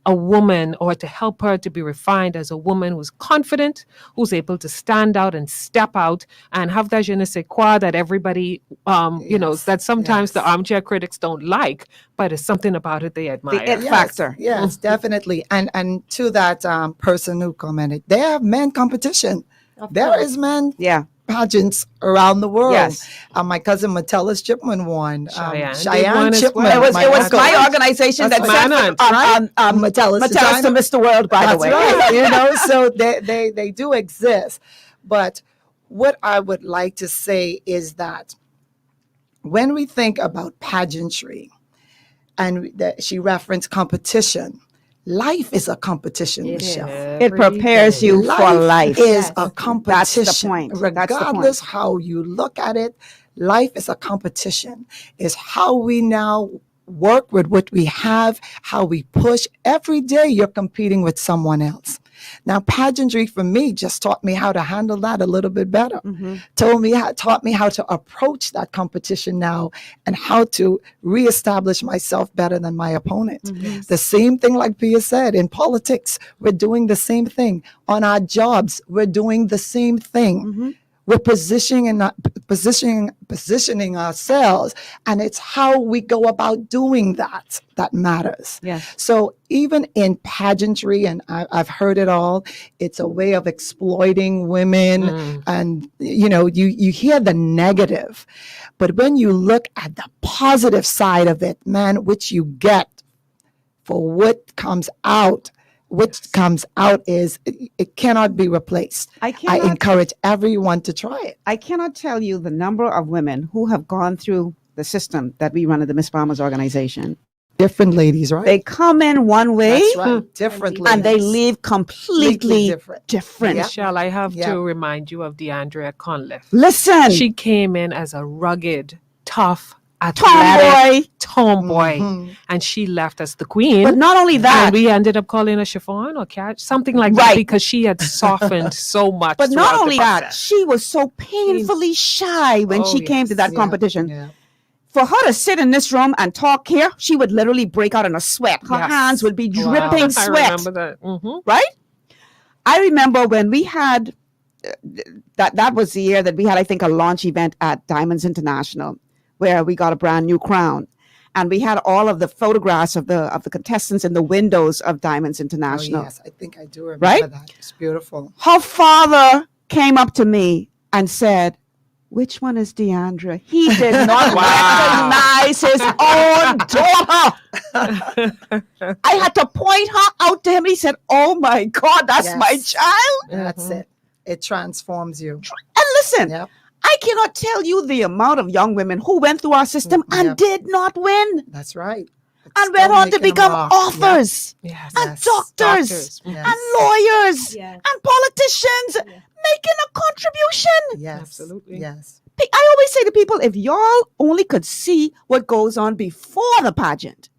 a woman or to help her to be refined as a woman who's confident, who's able to stand out and step out and have that je ne sais quoi that everybody, you know, that sometimes the armchair critics don't like, but it's something about it they admire. The it factor. Yes, definitely. And to that person who commented, they have men competition. There is men pageants around the world. Yes. My cousin Fontella Chipman won. Cheyenne Chipman. It was my organization that sent Fontella to Mr. World, by the way. Right. You know, so they do exist. But what I would like to say is that when we think about pageantry, and she referenced competition, life is a competition, Michelle. It prepares you for life. Is a competition. That's the point. Regardless how you look at it, life is a competition. It's how we now work with what we have, how we push. Every day you're competing with someone else. Now, pageantry for me just taught me how to handle that a little bit better. Taught me how to approach that competition now and how to reestablish myself better than my opponent. The same thing, like Pia said, in politics, we're doing the same thing. On our jobs, we're doing the same thing. We're positioning ourselves, and it's how we go about doing that matters. Yes. So even in pageantry, and I've heard it all, it's a way of exploiting women, and you hear the negative, but when you look at the positive side of it, man, which you get for what comes out is it cannot be replaced. I encourage everyone to try it. I cannot tell you the number of women who have gone through the system that we run at the Miss Bahamas organization. Different ladies, right? They come in one way. That's right. Different ladies. And they leave completely different. Michelle, I have to remind you of DeAndrea Conliffe. Listen. She came in as a rugged, tough, athletic tomboy, and she left as the queen. But not only that, and we ended up calling her chiffon or catch, something like that, because she had softened so much. But not only that, she was so painfully shy when she came to that competition. Yeah. For her to sit in this room and talk here, she would literally break out in a sweat. Her hands would be dripping sweat. I remember that. Right? I remember when we had, that was the year that we had, I think, a launch event at Diamonds International, where we got a brand new crown. And we had all of the photographs of the contestants in the windows of Diamonds International. Oh, yes, I think I do remember that. It's beautiful. Her father came up to me and said, "Which one is Deandra?" He did not recognize his own daughter. I had to point her out to him. He said, "Oh my God, that's my child." That's it. It transforms you. And listen, I cannot tell you the amount of young women who went through our system and did not win. That's right. And went on to become authors and doctors and lawyers and politicians, making a contribution. Yes, absolutely. Yes. I always say to people, if y'all only could see what goes on before the pageant,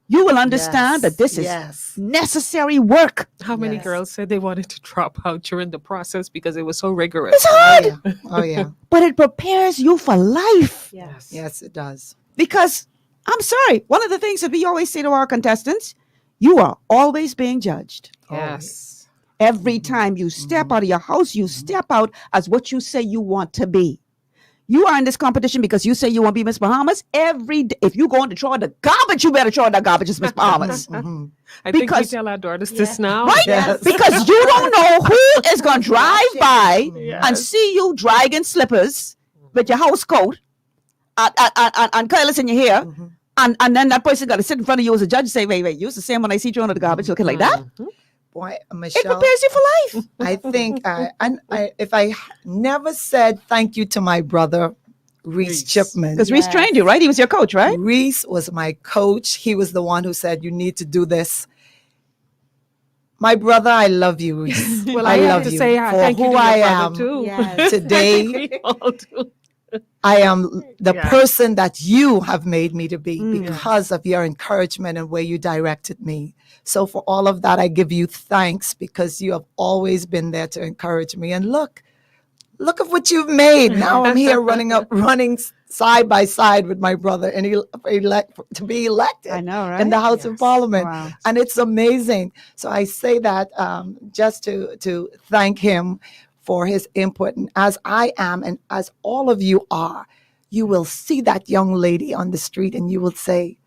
you will understand that this is necessary work. How many girls said they wanted to drop out during the process because it was so rigorous? It's hard. Oh, yeah. But it prepares you for life. Yes. Yes, it does. Because, I'm sorry, one of the things that we always say to our contestants, you are always being judged. Yes. Every time you step out of your house, you step out as what you say you want to be. You are in this competition because you say you want to be Miss Bahamas. Every day, if you going to throw in the garbage, you better throw in the garbage as Miss Bahamas. I think we tell our daughters this now. Right? Yes. Because you don't know who is going to drive by and see you dragging slippers with your house coat and curlers in your hair. And then that person got to sit in front of you as a judge and say, wait, you're the same when I see you under the garbage looking like that? Boy, Michelle, it prepares you for life. I think if I never said thank you to my brother, Reese Chipman. Because Reese trained you, right? He was your coach, right? Reese was my coach. He was the one who said, you need to do this. My brother, I love you, Reese. Well, I love to say for thank you who to I your am brother too. Yes. today. We all do. I am the person that you have made me to be because of your encouragement and where you directed me. So for all of that, I give you thanks because you have always been there to encourage me. And look at what you've made. Now I'm here running side by side with my brother and to be elected I know, right? in the House of Parliament. Wow. And it's amazing. So I say that just to thank him for his input. And as I am, and as all of you are, you will see that young lady on the street and you will say,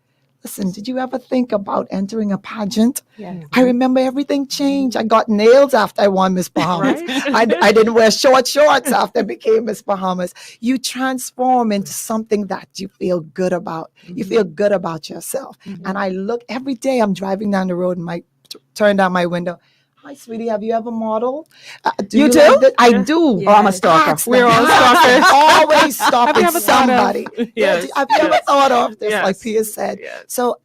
listen, did you ever think about entering a pageant? Yes. I remember everything changed. I got nails after I won Miss Bahamas. Right? I didn't wear shorts after I became Miss Bahamas. You transform into something that you feel good about. You feel good about yourself. And I look every day, I'm driving down the road and turn down my window. Hi, sweetie, have you ever modeled? You do? Like I do. Oh, I'm a stalker. We're all stalkers. Always stalking ever thought somebody. of- Yes. Have you ever thought of this, Yes. like Pia said? Yes. So,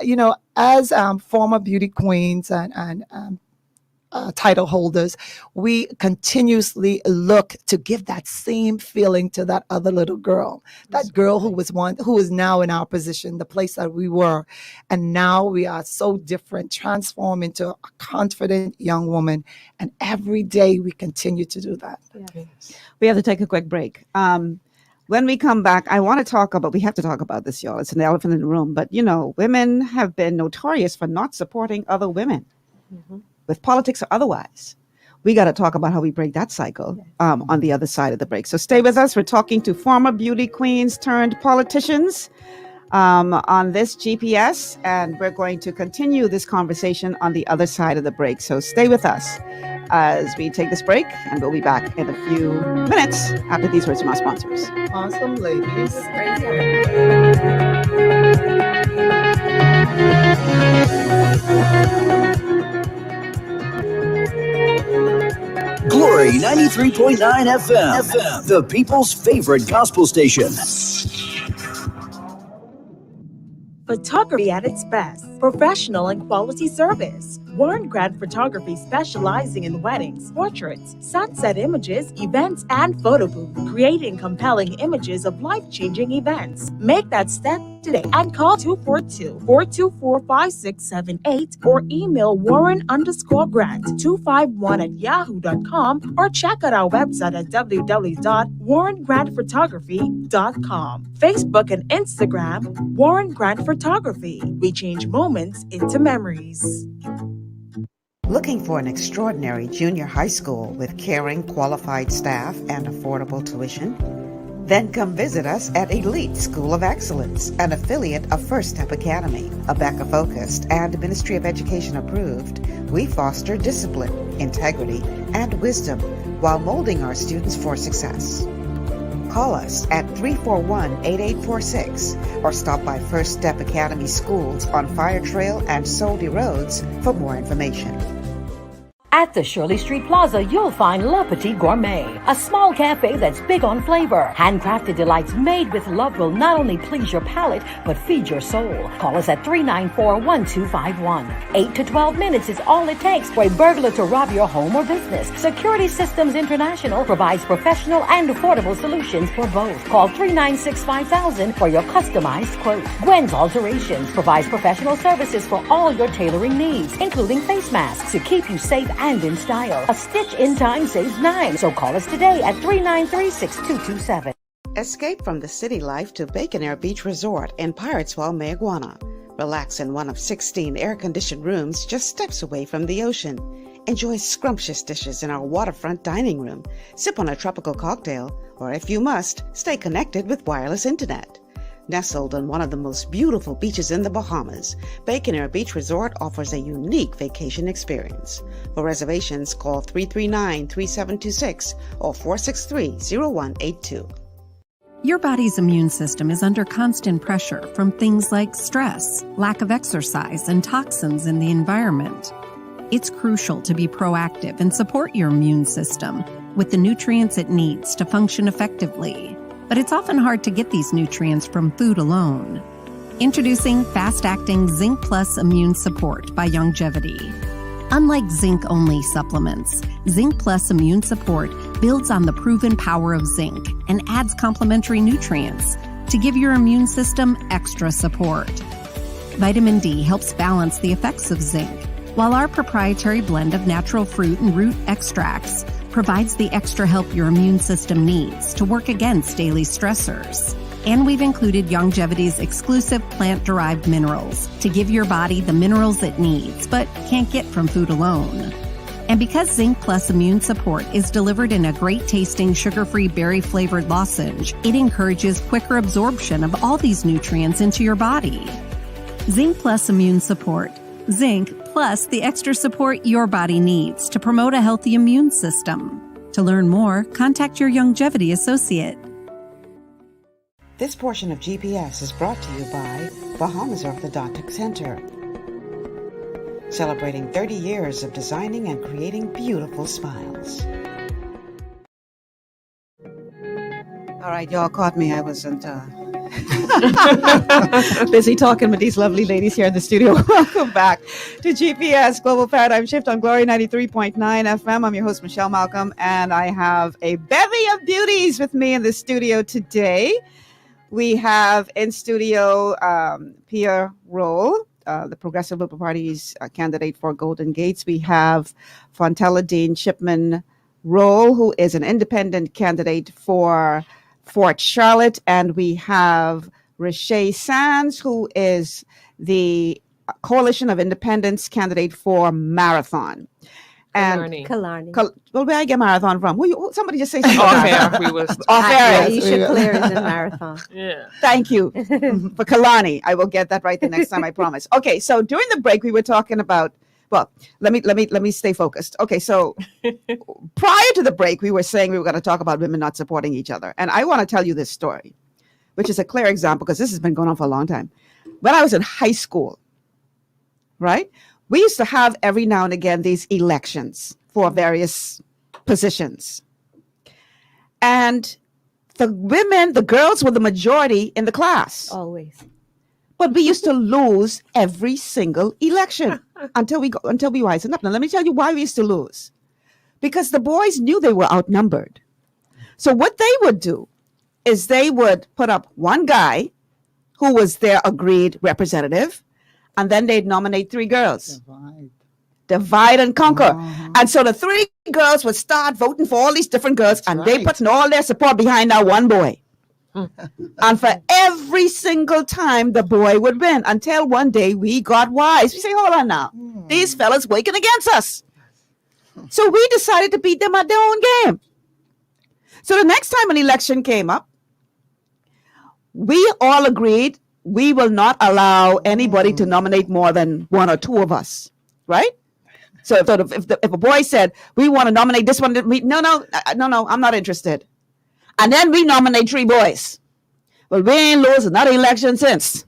as former beauty queens and title holders, we continuously look to give that same feeling to that other little girl, that girl who is now in our position, the place that we were. And now we are so different, transform into a confident young woman. And every day we continue to do that. We have to take a quick break. When we come back, we have to talk about this, y'all. It's an elephant in the room. But, women have been notorious for not supporting other women with politics or otherwise. we got to talk about how we break that cycle on the other side of the break. So stay with us. We're talking to former beauty queens turned politicians on this GPS, and we're going to continue this conversation on the other side of the break. So stay with us as we take this break, and we'll be back in a few minutes after these words from our sponsors. Awesome, ladies. Glory 93.9 FM, the people's favorite gospel station. Photography at its best. Professional and quality service. Warren Grant Photography, specializing in weddings, portraits, sunset images, events, and photo booth, creating compelling images of life-changing events. Make that step today and call 242-424-5678 or email Warren_Grant251@yahoo.com or check out our website at www.warrengrantphotography.com. Facebook and Instagram, Warren Grant Photography. We change moments into memories. Looking for an extraordinary junior high school with caring, qualified staff and affordable tuition? Then come visit us at Elite School of Excellence, an affiliate of First Step Academy. ABECA-focused and Ministry of Education approved, we foster discipline, integrity, and wisdom while molding our students for success. Call us at 341-8846 or stop by First Step Academy Schools on Fire Trail and Soldy Roads for more information. At the Shirley Street Plaza, you'll find Le Petit Gourmet, a small cafe that's big on flavor. Handcrafted delights made with love will not only please your palate, but feed your soul. Call us at 394-1251. 8 to 12 minutes is all it takes for a burglar to rob your home or business. Security Systems International provides professional and affordable solutions for both. Call 396-5000 for your customized quote. Gwen's Alterations provides professional services for all your tailoring needs, including face masks to keep you safe and in style. A stitch in time saves 9. So call us today at 393-6227. Escape from the city life to Bacon Air Beach Resort in Piratesville, Mayaguana. Relax in one of 16 air-conditioned rooms just steps away from the ocean. Enjoy scrumptious dishes in our waterfront dining room. Sip on a tropical cocktail, or if you must, stay connected with wireless internet. Nestled on one of the most beautiful beaches in the Bahamas, Bacon Air Beach Resort offers a unique vacation experience. For reservations, call 339-3726 or 463-0182. Your body's immune system is under constant pressure from things like stress, lack of exercise, and toxins in the environment. It's crucial to be proactive and support your immune system with the nutrients it needs to function effectively. But it's often hard to get these nutrients from food alone. Introducing fast-acting Zinc Plus Immune Support by Longevity. Unlike zinc-only supplements, Zinc Plus Immune Support builds on the proven power of zinc and adds complementary nutrients to give your immune system extra support. Vitamin D helps balance the effects of zinc, while our proprietary blend of natural fruit and root extracts provides the extra help your immune system needs to work against daily stressors. And we've included Longevity's exclusive plant-derived minerals to give your body the minerals it needs, but can't get from food alone. And because Zinc Plus Immune Support is delivered in a great-tasting sugar-free berry-flavored lozenge, it encourages quicker absorption of all these nutrients into your body. Zinc Plus Immune Support. Zinc plus the extra support your body needs to promote a healthy immune system. To learn more, contact your Longevity associate. This portion of GPS is brought to you by Bahamas Orthodontic Center, celebrating 30 years of designing and creating beautiful smiles. All right, y'all caught me. I wasn't busy talking with these lovely ladies here in the studio. Welcome back to GPS Global Paradigm Shift on Glory 93.9 FM. I'm your host, Michelle Malcolm, and I have a bevy of beauties with me in the studio today. We have in studio Pierre Rolle, the Progressive Liberal Party's candidate for Golden Gates. We have Fontella Dean Chipman Rolle, who is an independent candidate for Fort Charlotte, and we have Richa Sands, who is the Coalition of Independents candidate for Marathon. and Killarney. Well, where I get marathon from? Somebody just say something. Off air, we was. Off air. Aisha Claire is in marathon. Yeah. Thank you for Kalani. I will get that right the next time, I promise. Okay, so during the break we were talking about. Well, let me stay focused. Okay, so prior to the break we were saying we were going to talk about women not supporting each other, and I want to tell you this story, which is a clear example because this has been going on for a long time. When I was in high school, right, we used to have every now and again these elections for various positions. And the girls were the majority in the class. Always. But we used to lose every single election until we wised up. Now, let me tell you why we used to lose. Because the boys knew they were outnumbered. So what they would do is they would put up one guy who was their agreed representative, and then they'd nominate 3 girls. Divide and conquer. And so the 3 girls would start voting for all these different girls, and they putting all their support behind that one boy. And for every single time, the boy would win until one day we got wise. We say, hold on now. These fellas working against us. So we decided to beat them at their own game. So the next time an election came up, we all agreed we will not allow anybody to nominate more than 1 or 2 of us, right? So if a boy said, we want to nominate this one, no, I'm not interested. And then we nominate 3 boys. Well, we ain't lose another election since.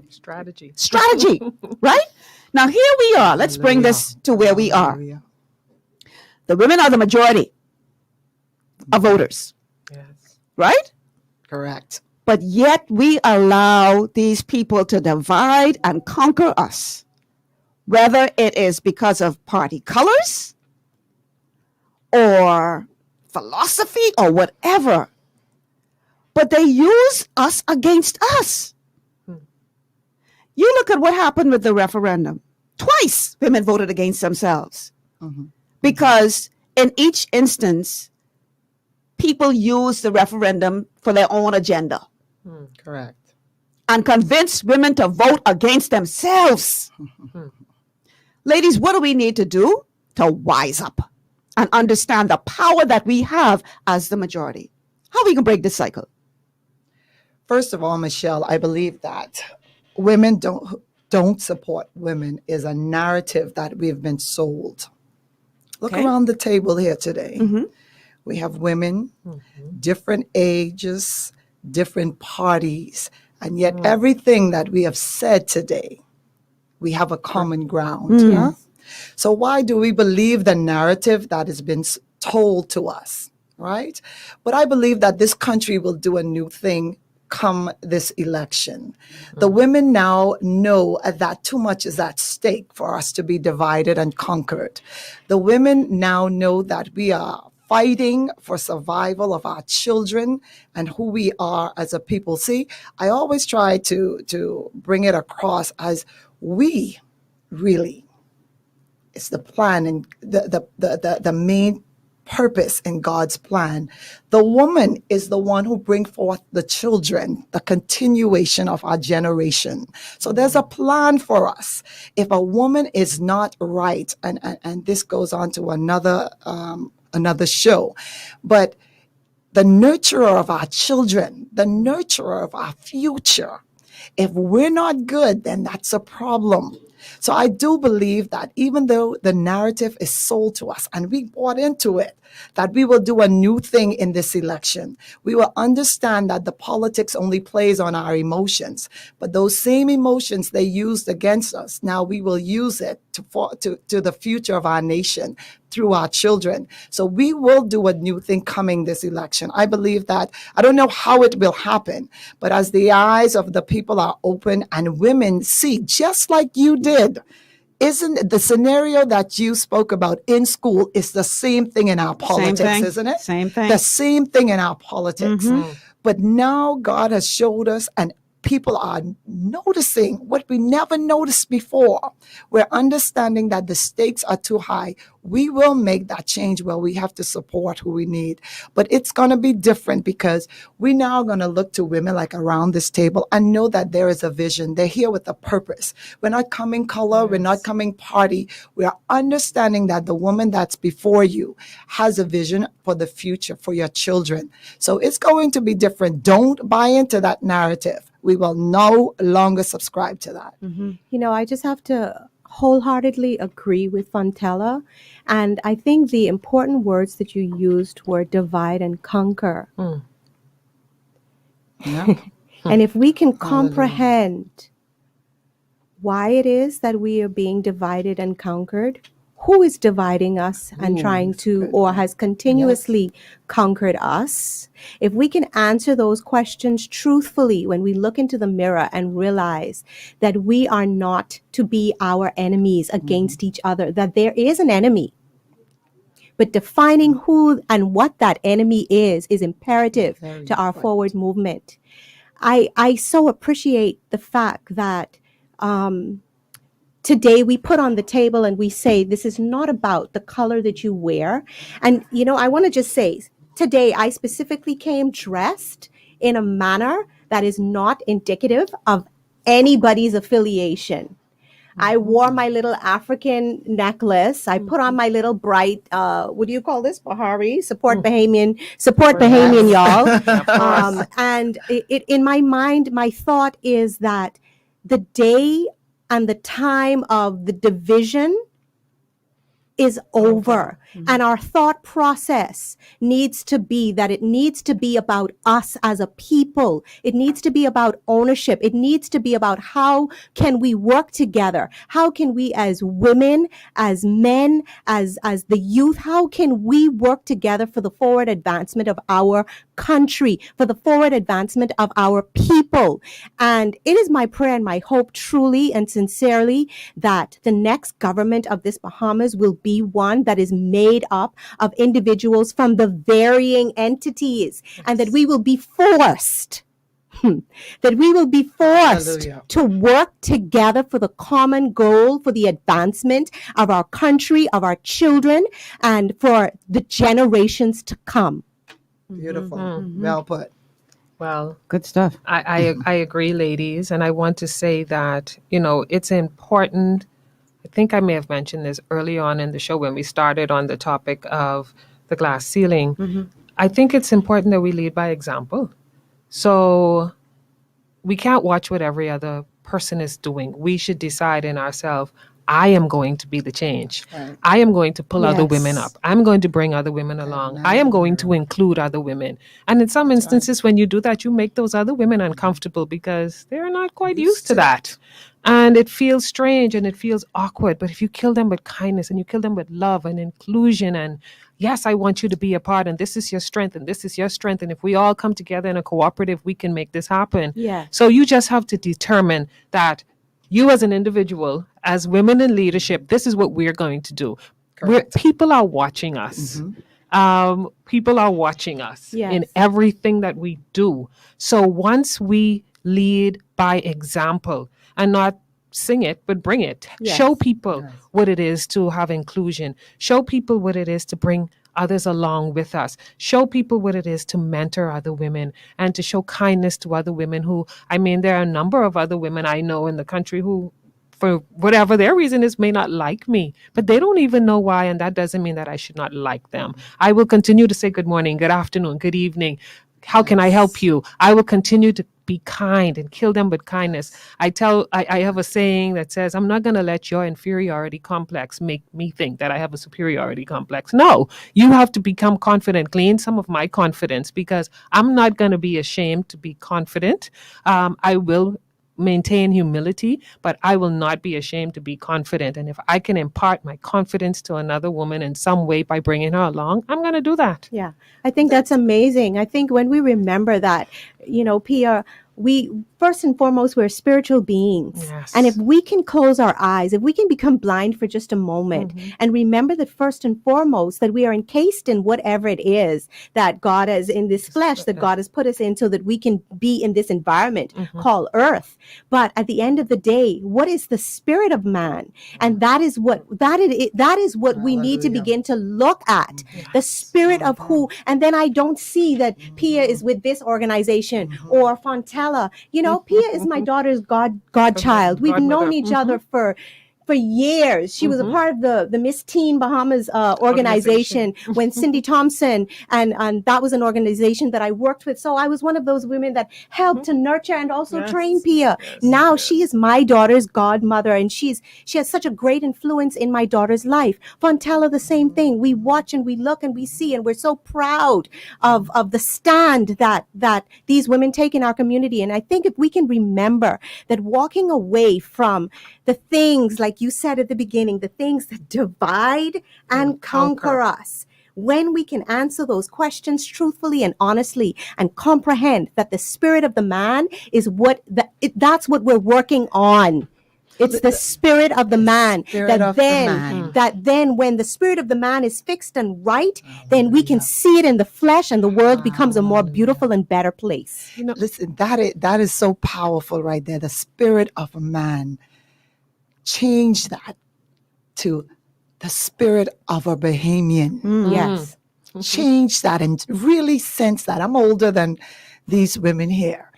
Strategy, right? Now here we are. Let's bring this to where we are. The women are the majority of voters. Yes. Right? Correct. But yet we allow these people to divide and conquer us, whether it is because of party colors or philosophy or whatever. But they use us against us. You look at what happened with the referendum. Twice women voted against themselves. Because in each instance, people use the referendum for their own agenda. Correct. And convince women to vote against themselves. Ladies, what do we need to do to wise up and understand the power that we have as the majority? How we can break this cycle? First of all, Michelle, I believe that women don't support women is a narrative that we've been sold. Look around the table here today. We have women, different ages, different parties, and yet everything that we have said today, we have a common ground. Huh? So why do we believe the narrative that has been told to us, right? But I believe that this country will do a new thing come this election. The women now know that too much is at stake for us to be divided and conquered. The women now know that we are fighting for survival of our children and who we are as a people. See, I always try to bring it across as we really, it's the plan and the main purpose in God's plan. The woman is the one who brings forth the children, the continuation of our generation. So there's a plan for us. If a woman is not right, and this goes on to another show, but the nurturer of our children, the nurturer of our future, if we're not good, then that's a problem. So I do believe that even though the narrative is sold to us and we bought into it, that we will do a new thing in this election. We will understand that the politics only plays on our emotions, but those same emotions they used against us, now we will use it to the future of our nation through our children. So we will do a new thing coming this election. I believe that. I don't know how it will happen, but as the eyes of the people are open and women see, just like you did, isn't the scenario that you spoke about in school is the same thing in our politics, isn't it? Same thing. The same thing in our politics. But now God has showed us, and people are noticing what we never noticed before. We're understanding that the stakes are too high. We will make that change where we have to support who we need. But it's going to be different because we're now going to look to women like around this table and know that there is a vision. They're here with a purpose. We're not coming color. We're not coming party. We are understanding that the woman that's before you has a vision for the future, for your children. So it's going to be different. Don't buy into that narrative. We will no longer subscribe to that. You know, I just have to wholeheartedly agree with Fontella. And I think the important words that you used were divide and conquer. Yeah. And if we can comprehend why it is that we are being divided and conquered, who is dividing us and trying to, or has continuously conquered us? If we can answer those questions truthfully when we look into the mirror and realize that we are not to be our enemies against each other, that there is an enemy, but defining who and what that enemy is imperative to our forward movement. I so appreciate the fact that today we put on the table and we say, this is not about the color that you wear. And, you know, I want to just say, today I specifically came dressed in a manner that is not indicative of anybody's affiliation. I wore my little African necklace. I put on my little bright, what do you call this, Bahari? Support Bahamian, y'all. And in my mind, my thought is that the day and the time of the division is over. And our thought process needs to be that it needs to be about us as a people. It needs to be about ownership. It needs to be about how can we work together? How can we as women, as men, as the youth, how can we work together for the forward advancement of our country, for the forward advancement of our people? And it is my prayer and my hope truly and sincerely that the next government of this Bahamas will be one that is made up of individuals from the varying entities, and that we will be forced Hallelujah. to work together for the common goal, for the advancement of our country, of our children, and for the generations to come. Beautiful. Well put. Well, Good stuff. I agree, ladies. And I want to say that, you know, it's important. I think I may have mentioned this early on in the show when we started on the topic of the glass ceiling. I think it's important that we lead by example. So we can't watch what every other person is doing. We should decide in ourselves, I am going to be the change. Right. I am going to pull other Yes. women up. I'm going to bring other women along. I am going to include other women. And in some instances, when you do that, you make those other women uncomfortable because they're not quite used to that. And it feels strange and it feels awkward. But if you kill them with kindness and you kill them with love and inclusion and yes, I want you to be a part and this is your strength and this is your strength. And if we all come together in a cooperative, we can make this happen. Yeah. So you just have to determine that you as an individual, as women in leadership, this is what we're going to do. People are watching us. People are watching us in Yes. everything that we do. So once we lead by example and not sing it, but bring it, Yes. show people what it is to have inclusion, show people what it is to bring others along with us, show people what it is to mentor other women and to show kindness to other women who, I mean, there are a number of other women I know in the country who, for whatever their reason is, may not like me, but they don't even know why. And that doesn't mean that I should not like them. I will continue to say good morning, good afternoon, good evening. How can I help you? I will continue to be kind and kill them with kindness. I have a saying that says, I'm not going to let your inferiority complex make me think that I have a superiority complex. No, you have to become confident, glean some of my confidence, because I'm not going to be ashamed to be confident. I will maintain humility, but I will not be ashamed to be confident. And if I can impart my confidence to another woman in some way by bringing her along, I'm going to do that. Yeah, I think that's amazing. I think when we remember that, you know, Pia, first and foremost, we're spiritual beings. Yes. And if we can close our eyes, if we can become blind for just a moment and remember that first and foremost, that we are encased in whatever it is that God has in this flesh, that God has put us in so that we can be in this environment called earth. But at the end of the day, what is the spirit of man? And that is what we need to begin to look at. The spirit of who, and then I don't see that Pia is with this organization or Fontella. You know, Pia is my daughter's godchild. We've known each other for years. She was a part of the Miss Teen Bahamas organization when Cindy Thompson, and that was an organization that I worked with. So I was one of those women that helped to nurture and also train Pia. Now she is my daughter's godmother, and she has such a great influence in my daughter's life. Fontella, the same thing. We watch and we look and we see, and we're so proud of the stand that these women take in our community. And I think if we can remember that walking away from the things, like you said at the beginning, the things that divide and conquer us, when we can answer those questions truthfully and honestly and comprehend that the spirit of the man is that's what we're working on. It's the spirit of the man that then when the spirit of the man is fixed and right, then we can see it in the flesh and the world becomes a more beautiful and better place. You know, listen, that is so powerful right there. The spirit of a man. Change that to the spirit of a Bahamian. Yes. Change that and really sense that. I'm older than these women here.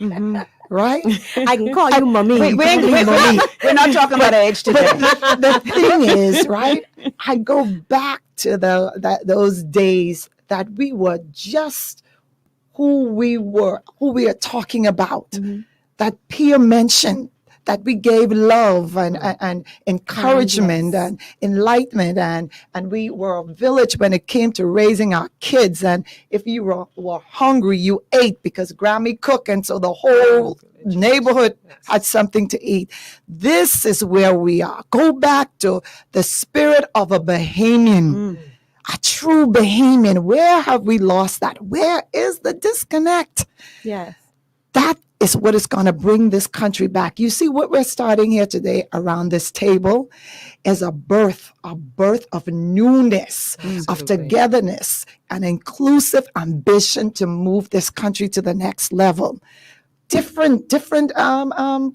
Right? I can call you mommy. We're not talking about age today. But the thing is, right? I go back to those days that we were just who we are talking about. That Pia mentioned. That we gave love and encouragement and enlightenment, and we were a village when it came to raising our kids. And if you were hungry, you ate because Grammy cooked, and so the whole neighborhood had something to eat. This is where we are. Go back to the spirit of a Bahamian, a true Bahamian. Where have we lost that? Where is the disconnect? Yes. That is what is going to bring this country back. You see, what we're starting here today around this table is a birth of newness, of togetherness, an inclusive ambition to move this country to the next level. Different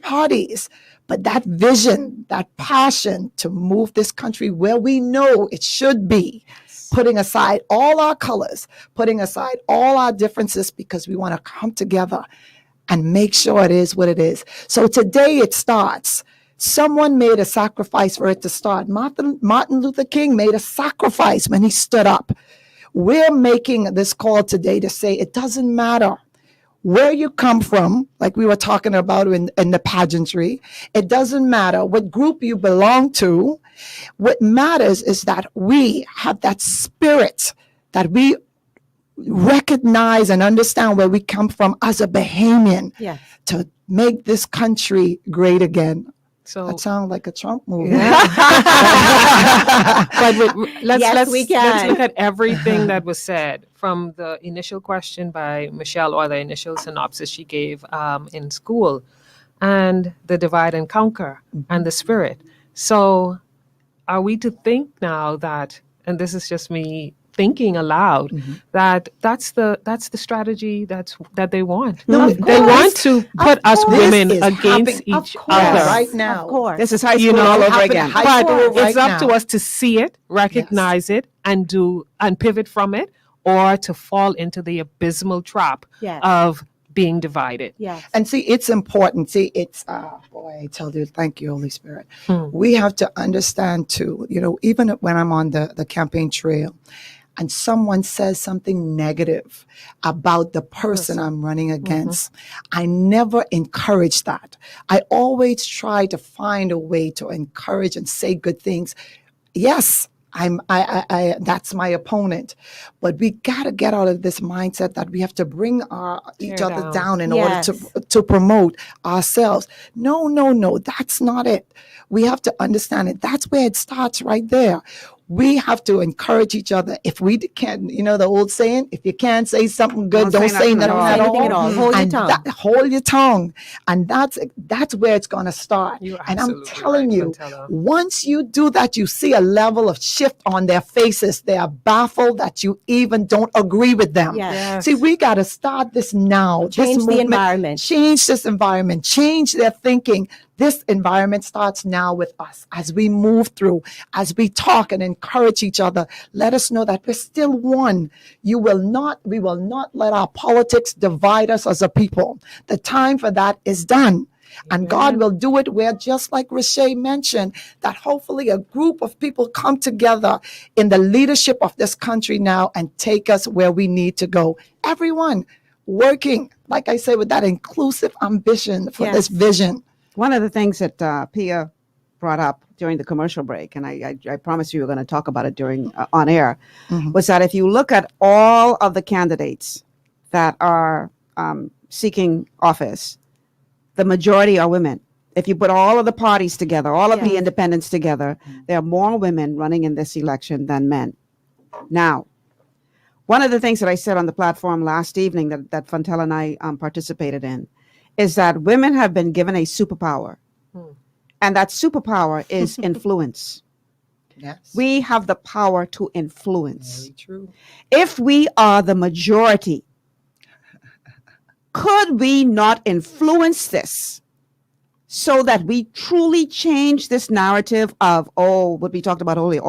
parties, but that vision, that passion to move this country where we know it should be, putting aside all our colors, putting aside all our differences, because we want to come together and make sure it is what it is. So today it starts. Someone made a sacrifice for it to start. Martin Luther King made a sacrifice when he stood up. We're making this call today to say it doesn't matter where you come from, like we were talking about in the pageantry. It doesn't matter what group you belong to. What matters is that we have that spirit, that we recognize and understand where we come from as a Bahamian, to make this country great again. So that sounds like a Trump movie. But let's look at everything that was said from the initial question by Michelle, or the initial synopsis she gave in school, and the divide and conquer and the spirit. So are we to think now that, and this is just me thinking aloud, that's the strategy that they want. No, they want to put us women against each other right now. Of course. This is high school all over again. But it's up to us to see it, recognize it, and pivot from it, or to fall into the abysmal trap of being divided. Yes. And see, it's important. See, it's, boy, I tell you, thank you, Holy Spirit. We have to understand too, even when I'm on the campaign trail, and someone says something negative about the person I'm running against, I never encourage that. I always try to find a way to encourage and say good things. Yes, I that's my opponent, but we got to get out of this mindset that we have to bring each other down in order to promote ourselves. No, that's not it. We have to understand it. That's where it starts right there. we have to encourage each other. If we can, the old saying, if you can't say something good, don't say nothing at all. Hold your And tongue. hold your tongue. And that's where it's going to start. You're And I'm absolutely telling right, you, Fontella. once you do that, you see a level of shift on their faces. They are baffled that you even don't agree with them. Yes. See, we got to start this now. Change the environment. Change this environment. Change their thinking. This environment starts now with us as we move through, as we talk and encourage each other. Let us know that we're still one. We will not let our politics divide us as a people. The time for that is done. And God will do it where, just like Richa mentioned, that hopefully a group of people come together in the leadership of this country now and take us where we need to go. Everyone working, like I said, with that inclusive ambition for this vision. One of the things that Pia brought up during the commercial break, and I promised you were going to talk about it during on air, was that if you look at all of the candidates that are seeking office, the majority are women. If you put all of the parties together, all of the independents together, there are more women running in this election than men. Now, one of the things that I said on the platform last evening that Fontella and I participated in is that women have been given a superpower. And that superpower is influence. Yes. We have the power to influence. Very true. If we are the majority, could we not influence this so that we truly change this narrative of, what we talked about earlier,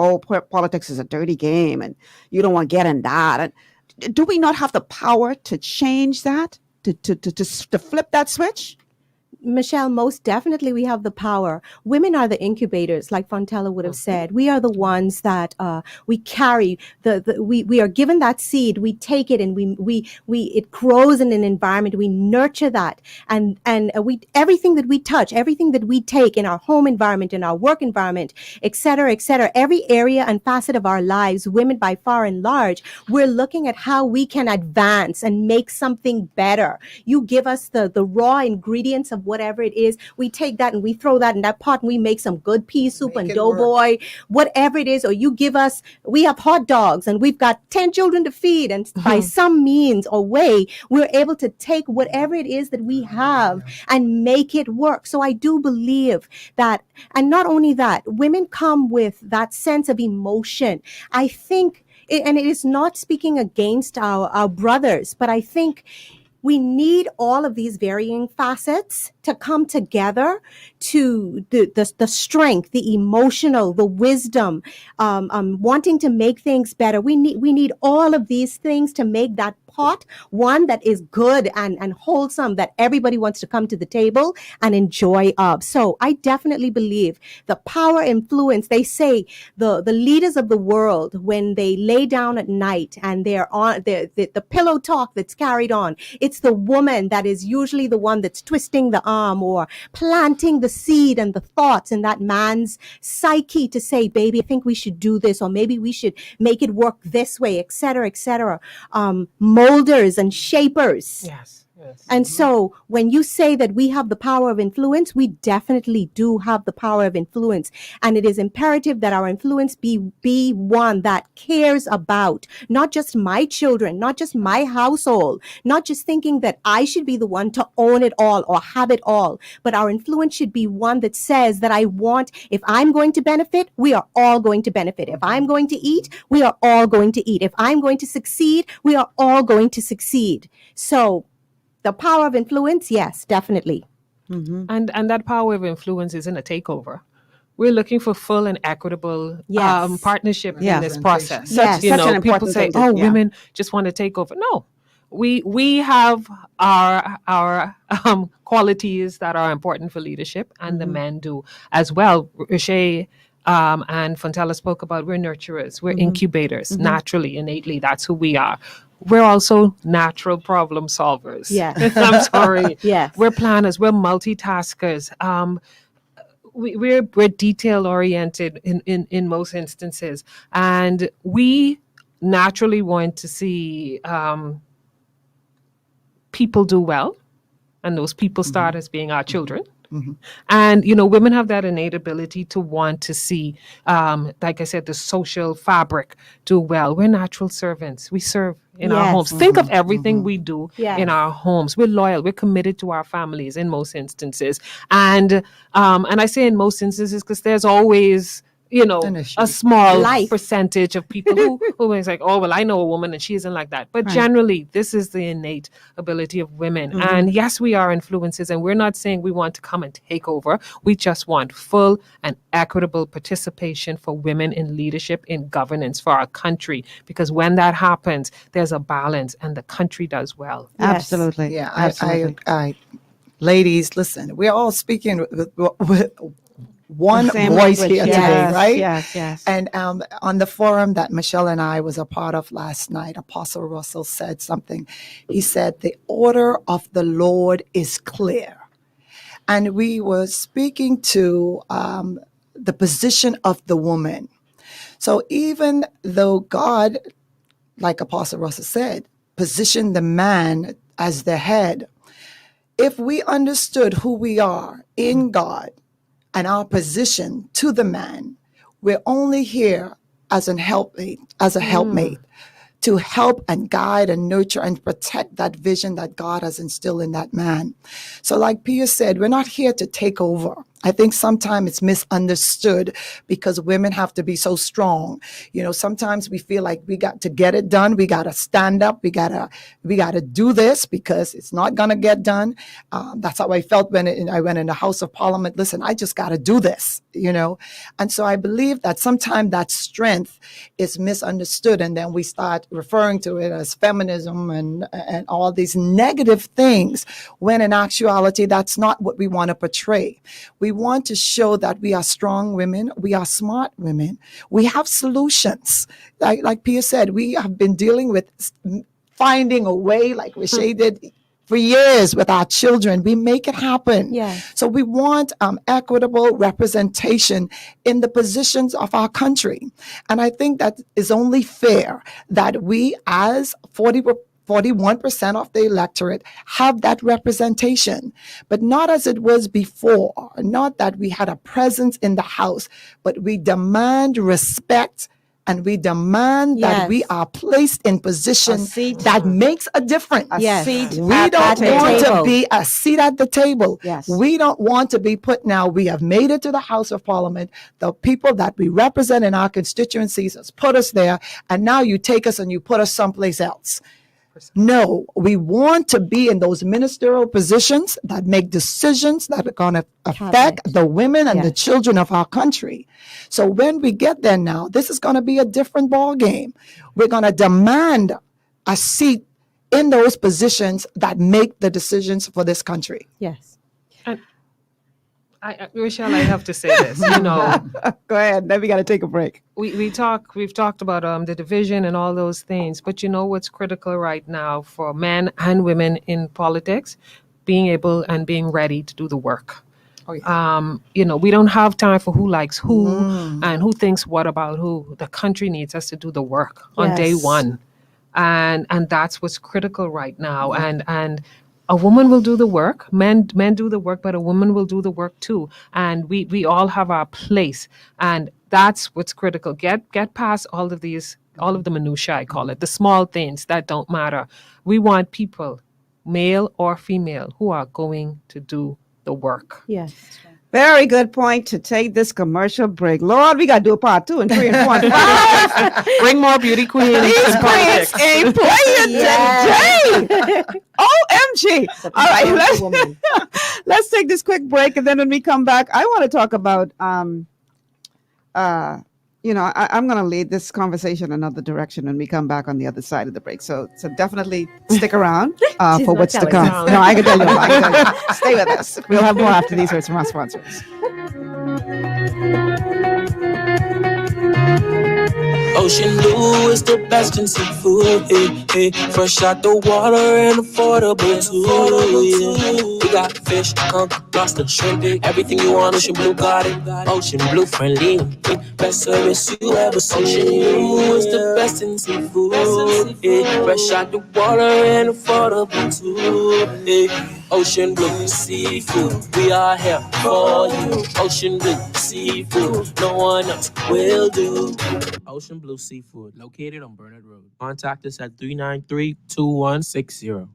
politics is a dirty game and you don't want to get in that. And do we not have the power to change that, to flip that switch? Michelle, most definitely we have the power. Women are the incubators, like Fontella would have said. We are the ones that we carry we are given that seed, we take it, and it grows in an environment. We nurture that, and we everything that we touch, everything that we take in our home environment, in our work environment, et cetera, every area and facet of our lives, women by far and large, we're looking at how we can advance and make something better. You give us the raw ingredients of whatever it is, we take that and we throw that in that pot and we make some good pea soup and doughboy, whatever it is. Or you give us, we have hot dogs and we've got 10 children to feed, and by some means or way, we're able to take whatever it is that we have and make it work. So I do believe that, and not only that, women come with that sense of emotion. I think, and it is not speaking against our brothers, but I think we need all of these varying facets to come together to the strength, the emotional, the wisdom, wanting to make things better. We need all of these things to make that pot one that is good and wholesome, that everybody wants to come to the table and enjoy of. So I definitely believe the power influence. They say the leaders of the world, when they lay down at night and they're on the pillow talk that's carried on, it's the woman that is usually the one that's twisting the arm or planting the seed and the thoughts in that man's psyche to say, baby, I think we should do this, or maybe we should make it work this way, et cetera, molders and shapers. Yes. And so when you say that we have the power of influence, we definitely do have the power of influence. And it is imperative that our influence be one that cares about not just my children, not just my household, not just thinking that I should be the one to own it all or have it all, but our influence should be one that says that if I'm going to benefit, we are all going to benefit. If I'm going to eat, we are all going to eat. If I'm going to succeed, we are all going to succeed. So the power of influence, yes, definitely. Mm-hmm. And that power of influence isn't a takeover. We're looking for full and equitable partnership in this process. Such an important people say, thing women just want to take over. No, we have our qualities that are important for leadership, and the men do as well. Richa and Fontella spoke about, we're nurturers, we're incubators, naturally, innately, that's who we are. We're also natural problem solvers. Yes. I'm sorry. Yes. We're planners. We're multitaskers. We're detail oriented in most instances, and we naturally want to see people do well, and those people start as being our children. And, women have that innate ability to want to see, like I said, the social fabric do well. We're natural servants. We serve in our homes. Think of everything we do in our homes. We're loyal. We're committed to our families in most instances. And I say in most instances because there's always a small percentage of people who is like, oh, well, I know a woman and she isn't like that. But generally, this is the innate ability of women. And yes, we are influencers, and we're not saying we want to come and take over. We just want full and equitable participation for women in leadership, in governance for our country. Because when that happens, there's a balance and the country does well. Absolutely. Yeah, Absolutely. I ladies, listen, we're all speaking with one Same voice language. here today, right? Yes. And on the forum that Michelle and I was a part of last night, Apostle Russell said something. He said, the order of the Lord is clear. And we were speaking to the position of the woman. So even though God, like Apostle Russell said, positioned the man as the head, if we understood who we are in God, and our position to the man, we're only here as a helpmate, to help and guide and nurture and protect that vision that God has instilled in that man. So like Pia said, we're not here to take over. I think sometimes it's misunderstood because women have to be so strong. Sometimes we feel like we got to get it done. We got to stand up. We got to do this because it's not going to get done. That's how I felt when I went in the House of Parliament. Listen, I just got to do this, And so I believe that sometimes that strength is misunderstood. And then we start referring to it as feminism and all these negative things, when in actuality, that's not what we want to portray. We want to show that we are strong women. We are smart women. We have solutions. Like Pia said, we have been dealing with finding a way, like Richa did for years with our children. We make it happen. So we want equitable representation in the positions of our country. And I think that is only fair that we, as 41% of the electorate, have that representation, but not as it was before. Not that we had a presence in the House, but we demand respect and we demand that we are placed in position that makes a difference. We don't want to be a seat at the table. We don't want to be put now. We have made it to the House of Parliament. The people that we represent in our constituencies has put us there, and now you take us and you put us someplace else. No, we want to be in those ministerial positions that make decisions that are going to affect the women and the children of our country. So when we get there now, this is going to be a different ball game. We're going to demand a seat in those positions that make the decisions for this country. Rochelle, I have to say this, Go ahead. Then we got to take a break. We've talked about the division and all those things, but what's critical right now for men and women in politics? Being able and being ready to do the work. We don't have time for who likes who and who thinks what about who. The country needs us to do the work on day one. And that's what's critical right now. And a woman will do the work. Men do the work, but a woman will do the work too. And we all have our place. And that's what's critical. Get past all of the minutiae, I call it, the small things that don't matter. We want people, male or female, who are going to do the work. Very good point to take this commercial break. Lord, we got to do a part 2 and 3 and 4 and 5. Bring more beauty queens. These queens ain't playing today. OMG. All right, let's take this quick break. And then when we come back, I want to talk about, I'm going to lead this conversation another direction when we come back on the other side of the break. So definitely stick around for what's to come. No, I can tell you. Stay with us. We'll have more after these words from our sponsors. Ocean blue is the best in seafood. Fresh out the water and affordable too. We got fish, skunk, lobster, shrimp, everything you want. Ocean Blue got it. Ocean Blue friendly, best service you ever seen. Ocean Blue is the best in seafood. Yeah. Fresh out the water and affordable too. Yeah. Ocean Blue Seafood, we are here for you. Ocean Blue Seafood, no one else will do. Ocean Blue Seafood, located on Burnett Road. Contact us at 393-2160.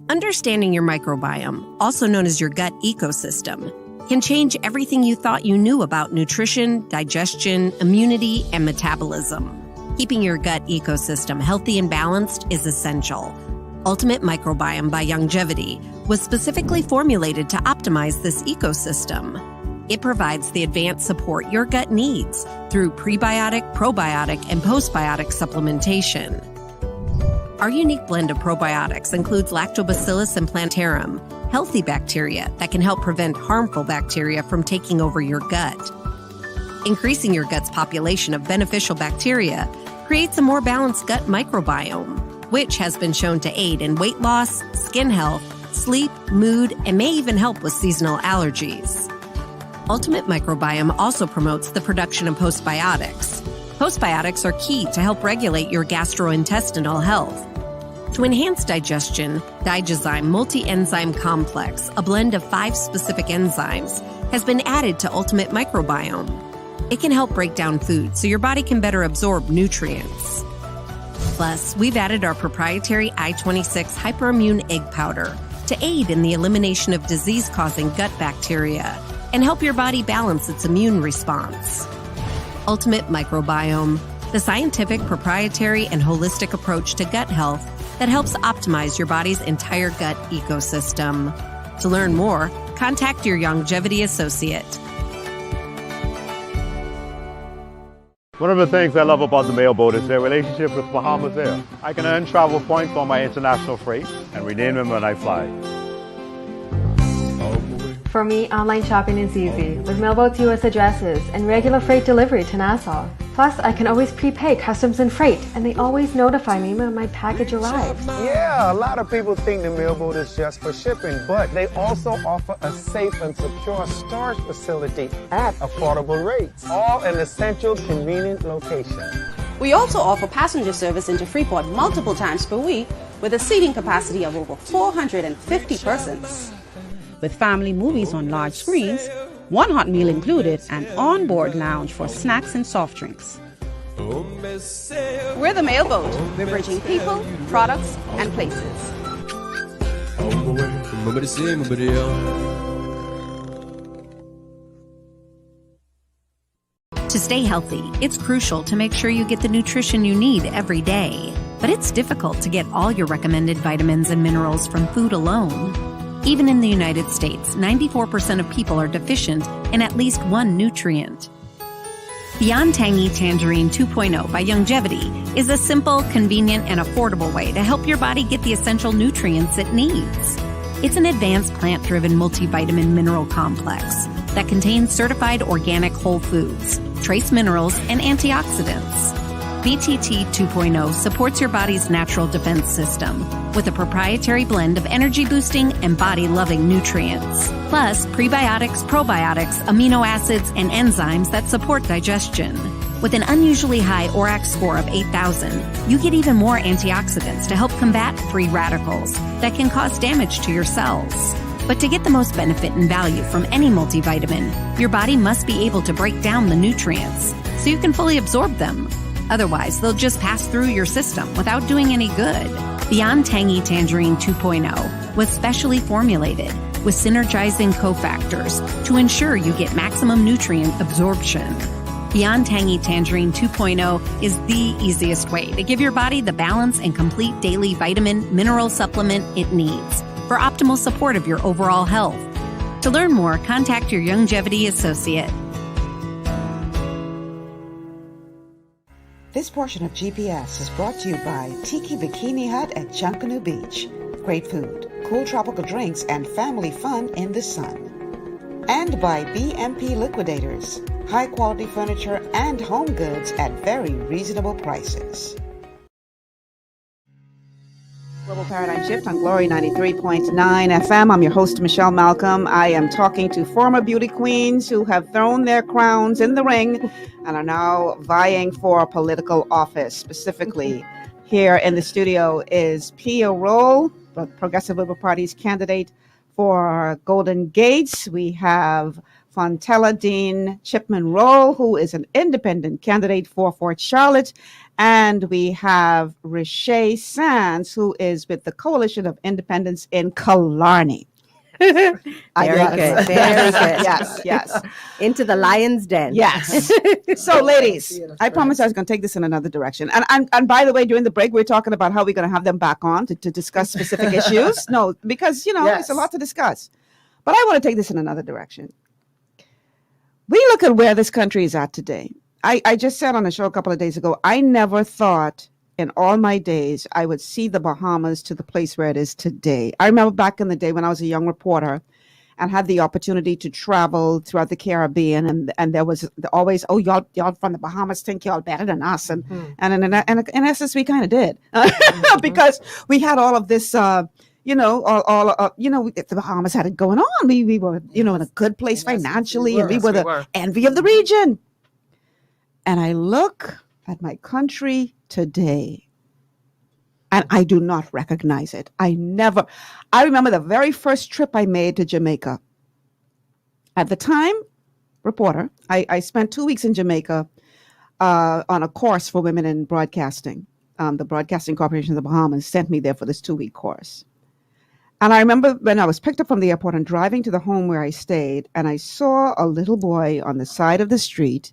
Understanding your microbiome, also known as your gut ecosystem, can change everything you thought you knew about nutrition, digestion, immunity, and metabolism. Keeping your gut ecosystem healthy and balanced is essential. Ultimate Microbiome by Longevity was specifically formulated to optimize this ecosystem. It provides the advanced support your gut needs through prebiotic, probiotic, and postbiotic supplementation. Our unique blend of probiotics includes Lactobacillus and Plantarum, healthy bacteria that can help prevent harmful bacteria from taking over your gut. Increasing your gut's population of beneficial bacteria creates a more balanced gut microbiome, which has been shown to aid in weight loss, skin health, sleep, mood, and may even help with seasonal allergies. Ultimate Microbiome also promotes the production of postbiotics. Postbiotics are key to help regulate your gastrointestinal health. To enhance digestion, Digizyme Multi-Enzyme Complex, a blend of 5 specific enzymes, has been added to Ultimate Microbiome. It can help break down food so your body can better absorb nutrients. Plus, we've added our proprietary I-26 hyperimmune egg powder to aid in the elimination of disease-causing gut bacteria and help your body balance its immune response. Ultimate Microbiome, the scientific, proprietary, and holistic approach to gut health that helps optimize your body's entire gut ecosystem. To learn more, contact your Longevity associate. One of the things I love about the mailboat is their relationship with Bahamas Air. I can earn travel points on my international freight and redeem them when I fly. For me, online shopping is easy, with mailboats U.S. addresses and regular freight delivery to Nassau. Plus, I can always prepay customs and freight, and they always notify me when my package arrives. Yeah, a lot of people think the mailboat is just for shipping, but they also offer a safe and secure storage facility at affordable rates, all in a central, convenient location. We also offer passenger service into Freeport multiple times per week with a seating capacity of over 450 persons. With family movies on large screens, one hot meal included, and on-board lounge for snacks and soft drinks. We're the mailboat. We're bridging people, products, and places. To stay healthy, it's crucial to make sure you get the nutrition you need every day. But it's difficult to get all your recommended vitamins and minerals from food alone. Even in the United States, 94% of people are deficient in at least one nutrient. Beyond Tangy Tangerine 2.0 by Longevity is a simple, convenient, and affordable way to help your body get the essential nutrients it needs. It's an advanced plant-driven multivitamin mineral complex that contains certified organic whole foods, trace minerals, and antioxidants. BTT 2.0 supports your body's natural defense system with a proprietary blend of energy-boosting and body-loving nutrients, plus prebiotics, probiotics, amino acids, and enzymes that support digestion. With an unusually high ORAC score of 8,000, you get even more antioxidants to help combat free radicals that can cause damage to your cells. But to get the most benefit and value from any multivitamin, your body must be able to break down the nutrients so you can fully absorb them. Otherwise, they'll just pass through your system without doing any good. Beyond Tangy Tangerine 2.0 was specially formulated with synergizing cofactors to ensure you get maximum nutrient absorption. Beyond Tangy Tangerine 2.0 is the easiest way to give your body the balance and complete daily vitamin mineral supplement it needs for optimal support of your overall health. To learn more, contact your Longevity associate. This portion of GPS is brought to you by Tiki Bikini Hut at Junkanoo Beach. Great food, cool tropical drinks, and family fun in the sun. And by BMP Liquidators. High-quality furniture and home goods at very reasonable prices. Global Paradigm Shift on Glory 93.9 FM. I'm your host, Michelle Malcolm. I am talking to former beauty queens who have thrown their crowns in the ring and are now vying for political office. Specifically, here in the studio is Pia Rolle, the Progressive Liberal Party's candidate for Golden Gates. We have Fontella Dean Chipman Rolle, who is an independent candidate for Fort Charlotte. And we have Richa Sands, who is with the Coalition of Independents in Killarney. Very good. Yes. Into the lion's den. Yes. So, ladies, I promised I was going to take this in another direction. And by the way, during the break, we were talking about how we're going to have them back on to discuss specific issues. No, because, It's a lot to discuss. But I want to take this in another direction. We look at where this country is at today. I just said on a show a couple of days ago, I never thought in all my days I would see the Bahamas to the place where it is today. I remember back in the day when I was a young reporter and had the opportunity to travel throughout the Caribbean, and there was always, y'all from the Bahamas think y'all better than us, and in essence we kind of did because we had all of this. The Bahamas had it going on. We were, in a good place financially, and we were the envy of the region. And I look at my country today, and I do not recognize it. I remember the very first trip I made to Jamaica. At the time, reporter, I spent 2 weeks in Jamaica on a course for women in broadcasting. The Broadcasting Corporation of the Bahamas sent me there for this 2-week course. And I remember when I was picked up from the airport and driving to the home where I stayed, and I saw a little boy on the side of the street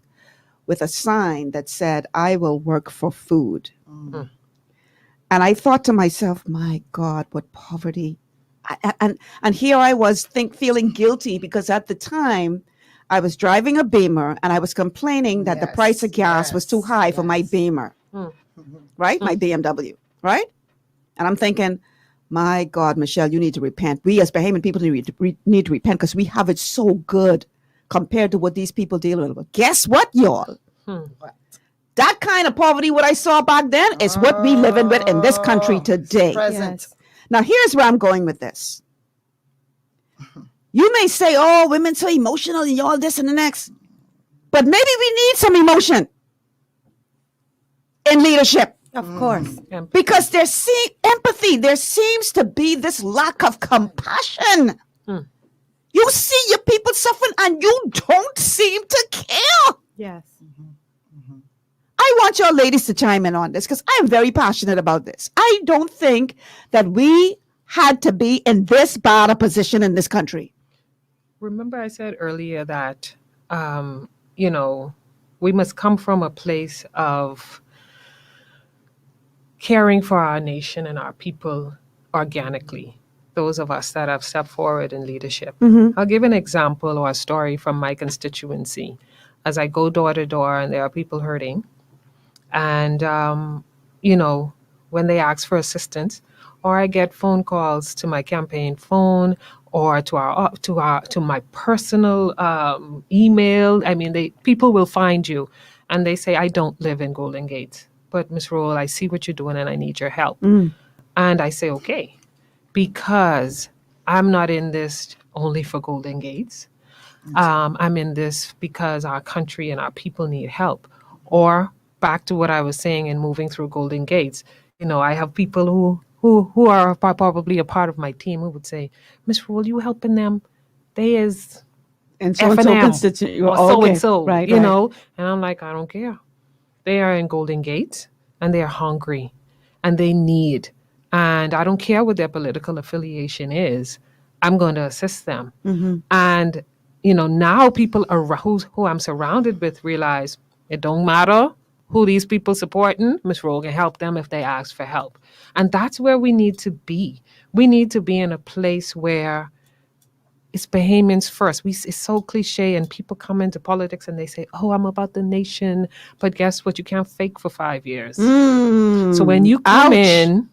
with a sign that said, "I will work for food." And I thought to myself, my God, what poverty. And here I was feeling guilty because at the time I was driving a Beamer and I was complaining that the price of gas was too high for my Beamer, right? My BMW, right? And I'm thinking, my God, Michelle, you need to repent. We as Bahamian people need to repent because we have it so good compared to what these people deal with. But guess what, y'all? That kind of poverty, what I saw back then, is what we living with in this country today. Present. Now, here's where I'm going with this. You may say, oh, women so emotional and all this and the next. But maybe we need some emotion in leadership. Of course. Because there's empathy. There seems to be this lack of compassion. You see your people suffering and you don't seem to care. Yes. I want your ladies to chime in on this because I am very passionate about this. I don't think that we had to be in this bad a position in this country. Remember I said earlier that, we must come from a place of caring for our nation and our people organically. Those of us that have stepped forward in leadership. I'll give an example or a story from my constituency. As I go door to door and there are people hurting, and, when they ask for assistance, or I get phone calls to my campaign phone or to my personal email. I mean, people will find you and they say, I don't live in Golden Gate, but Ms. Rolle, I see what you're doing and I need your help. And I say, okay, because I'm not in this only for Golden Gates. I'm in this because our country and our people need help. Or back to what I was saying in moving through Golden Gates, I have people who are probably a part of my team who would say, Miss Rolle, you helping them? They is and so constitute or so and so, right, you know? And I'm like, I don't care. They are in Golden Gate and they are hungry and they need, and I don't care what their political affiliation is. I'm going to assist them. And, now people who I'm surrounded with realize it don't matter who these people supporting, Ms. Rolle can help them if they ask for help. And that's where we need to be. We need to be in a place where it's Bahamians first. It's so cliche, and people come into politics and they say, oh, I'm about the nation. But guess what? You can't fake for 5 years. So when you come in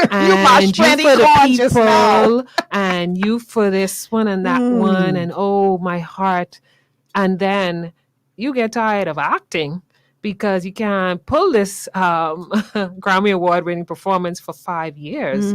and you for the people and you for this one and that one and oh, my heart. And then you get tired of acting because you can't pull this Grammy Award-winning performance for 5 years.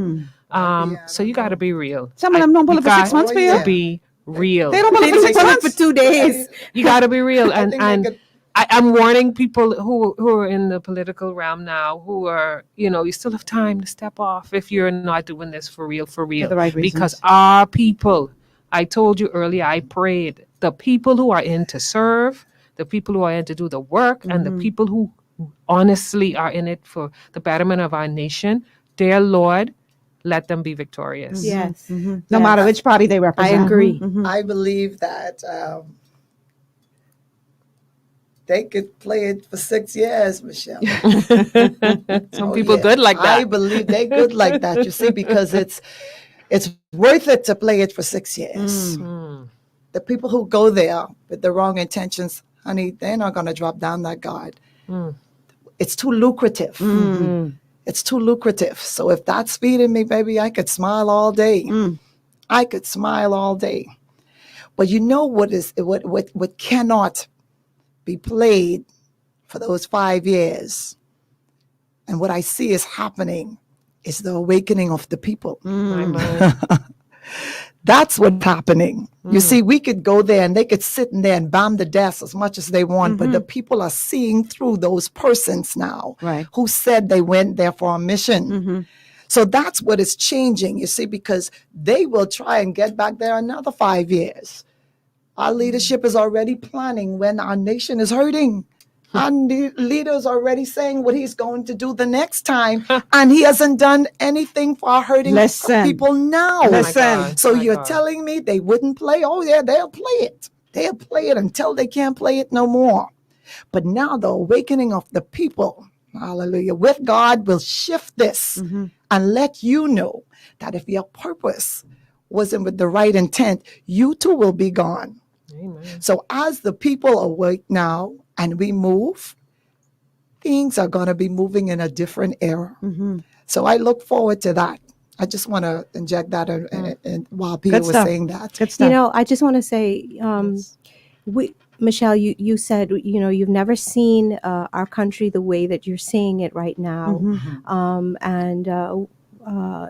So you got to be real. Some of them don't pull it for 6 months for you. Be real. They don't pull it for 6 months for 2 days. You got to be real. And I'm warning people who are in the political realm now, who are, you still have time to step off if you're not doing this for real. For the right reasons. Because our people, I told you earlier, I prayed, the people who are in to serve, the people who are in to do the work, and the people who honestly are in it for the betterment of our nation, dear Lord, let them be victorious. Yes. No matter which party they represent. I agree. I believe that they could play it for 6 years, Michelle. Some people good like that. I believe they good like that, you see, because it's worth it to play it for 6 years. The people who go there with the wrong intentions, honey, they're not going to drop down that guard. It's too lucrative. It's too lucrative. So if that's feeding me, baby, I could smile all day. I could smile all day. But you know what cannot be played for those 5 years, and what I see is happening is the awakening of the people. That's what's happening. You see, we could go there and they could sit in there and bomb the desk as much as they want, but the people are seeing through those persons now who said they went there for a mission. So that's what is changing, you see, because they will try and get back there another 5 years. Our leadership is already planning when our nation is hurting. Our leader is already saying what he's going to do the next time, and he hasn't done anything for our hurting people now. So you're telling me they wouldn't play? Oh, yeah, they'll play it. They'll play it until they can't play it no more. But now the awakening of the people, hallelujah, with God will shift this and let you know that if your purpose wasn't with the right intent, you too will be gone. Amen. So as the people awake now and we move, things are going to be moving in a different era. So I look forward to that. I just want to inject that in while Peter was saying that. I just want to say, Michelle, you said, you've never seen our country the way that you're seeing it right now.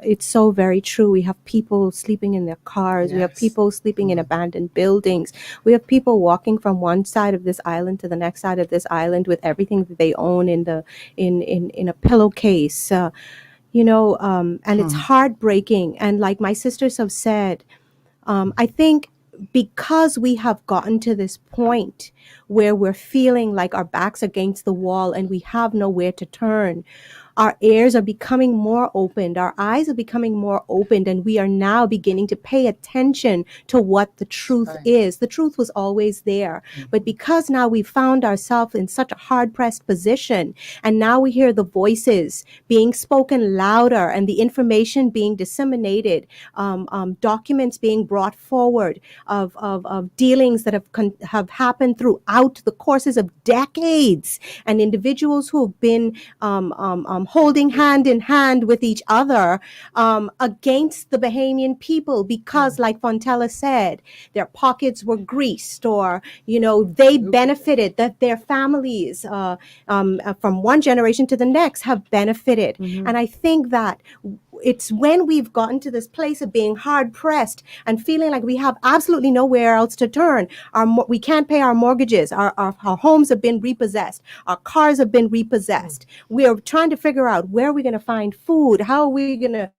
It's so very true. We have people sleeping in their cars. We have people sleeping in abandoned buildings. We have people walking from one side of this island to the next side of this island with everything that they own in a pillowcase. And it's heartbreaking. And like my sisters have said, I think because we have gotten to this point where we're feeling like our backs against the wall and we have nowhere to turn, our ears are becoming more opened, our eyes are becoming more opened, and we are now beginning to pay attention to what the truth is. The truth was always there, but because now we found ourselves in such a hard-pressed position, and now we hear the voices being spoken louder and the information being disseminated, documents being brought forward of dealings that have happened throughout the courses of decades, and individuals who have been holding hand in hand with each other against the Bahamian people because, like Fontella said, their pockets were greased, or they benefited, that their families from one generation to the next have benefited. And I think that it's when we've gotten to this place of being hard pressed and feeling like we have absolutely nowhere else to turn. We can't pay our mortgages. Our homes have been repossessed. Our cars have been repossessed. We are trying to figure out where we're going to find food. How are we going to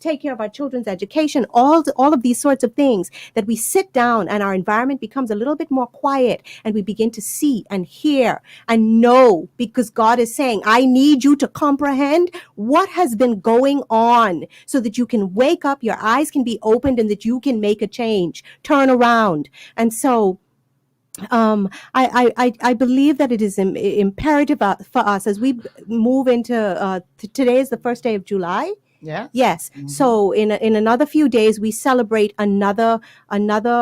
take care of our children's education, all of these sorts of things, that we sit down and our environment becomes a little bit more quiet and we begin to see and hear and know, because God is saying, I need you to comprehend what has been going on so that you can wake up, your eyes can be opened, and that you can make a change, turn around. And so I believe that it is imperative for us as we move into today is the first day of July. Yes. So in another few days, we celebrate another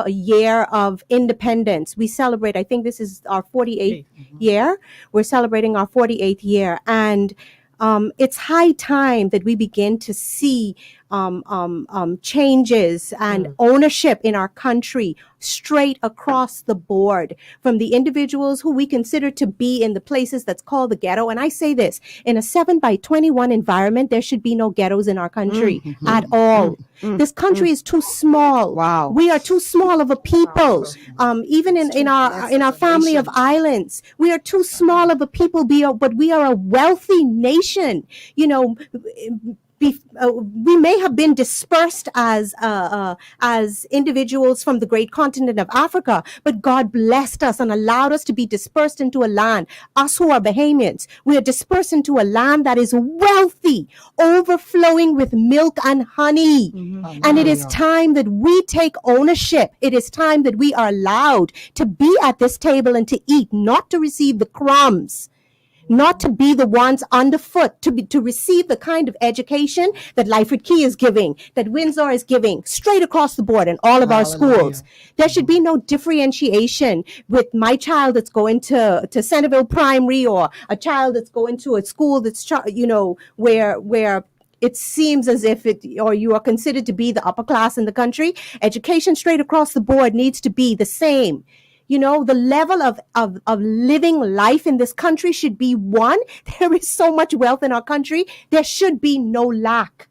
year of independence. We celebrate, I think this is our 48th year. We're celebrating our 48th year. And it's high time that we begin to see changes and ownership in our country straight across the board, from the individuals who we consider to be in the places that's called the ghetto. And I say this, in a 7x21 environment, there should be no ghettos in our country at all. This country is too small. Wow. We are too small of a people. Even in our family of islands, we are too small of a people, but we are a wealthy nation. You know, we may have been dispersed as individuals from the great continent of Africa, but God blessed us and allowed us to be dispersed into a land. Us who are Bahamians, we are dispersed into a land that is wealthy, overflowing with milk and honey. And it is time that we take ownership. It is time that we are allowed to be at this table and to eat, not to receive the crumbs. Not to be the ones underfoot, to receive the kind of education that Lyford Key is giving, that Windsor is giving, straight across the board in all of our schools. There should be no differentiation with my child that's going to Centerville Primary, or a child that's going to a school that's, where it seems as if you are considered to be the upper class in the country. Education straight across the board needs to be the same. You know, the level of living life in this country should be one. There is so much wealth in our country. There should be no lack.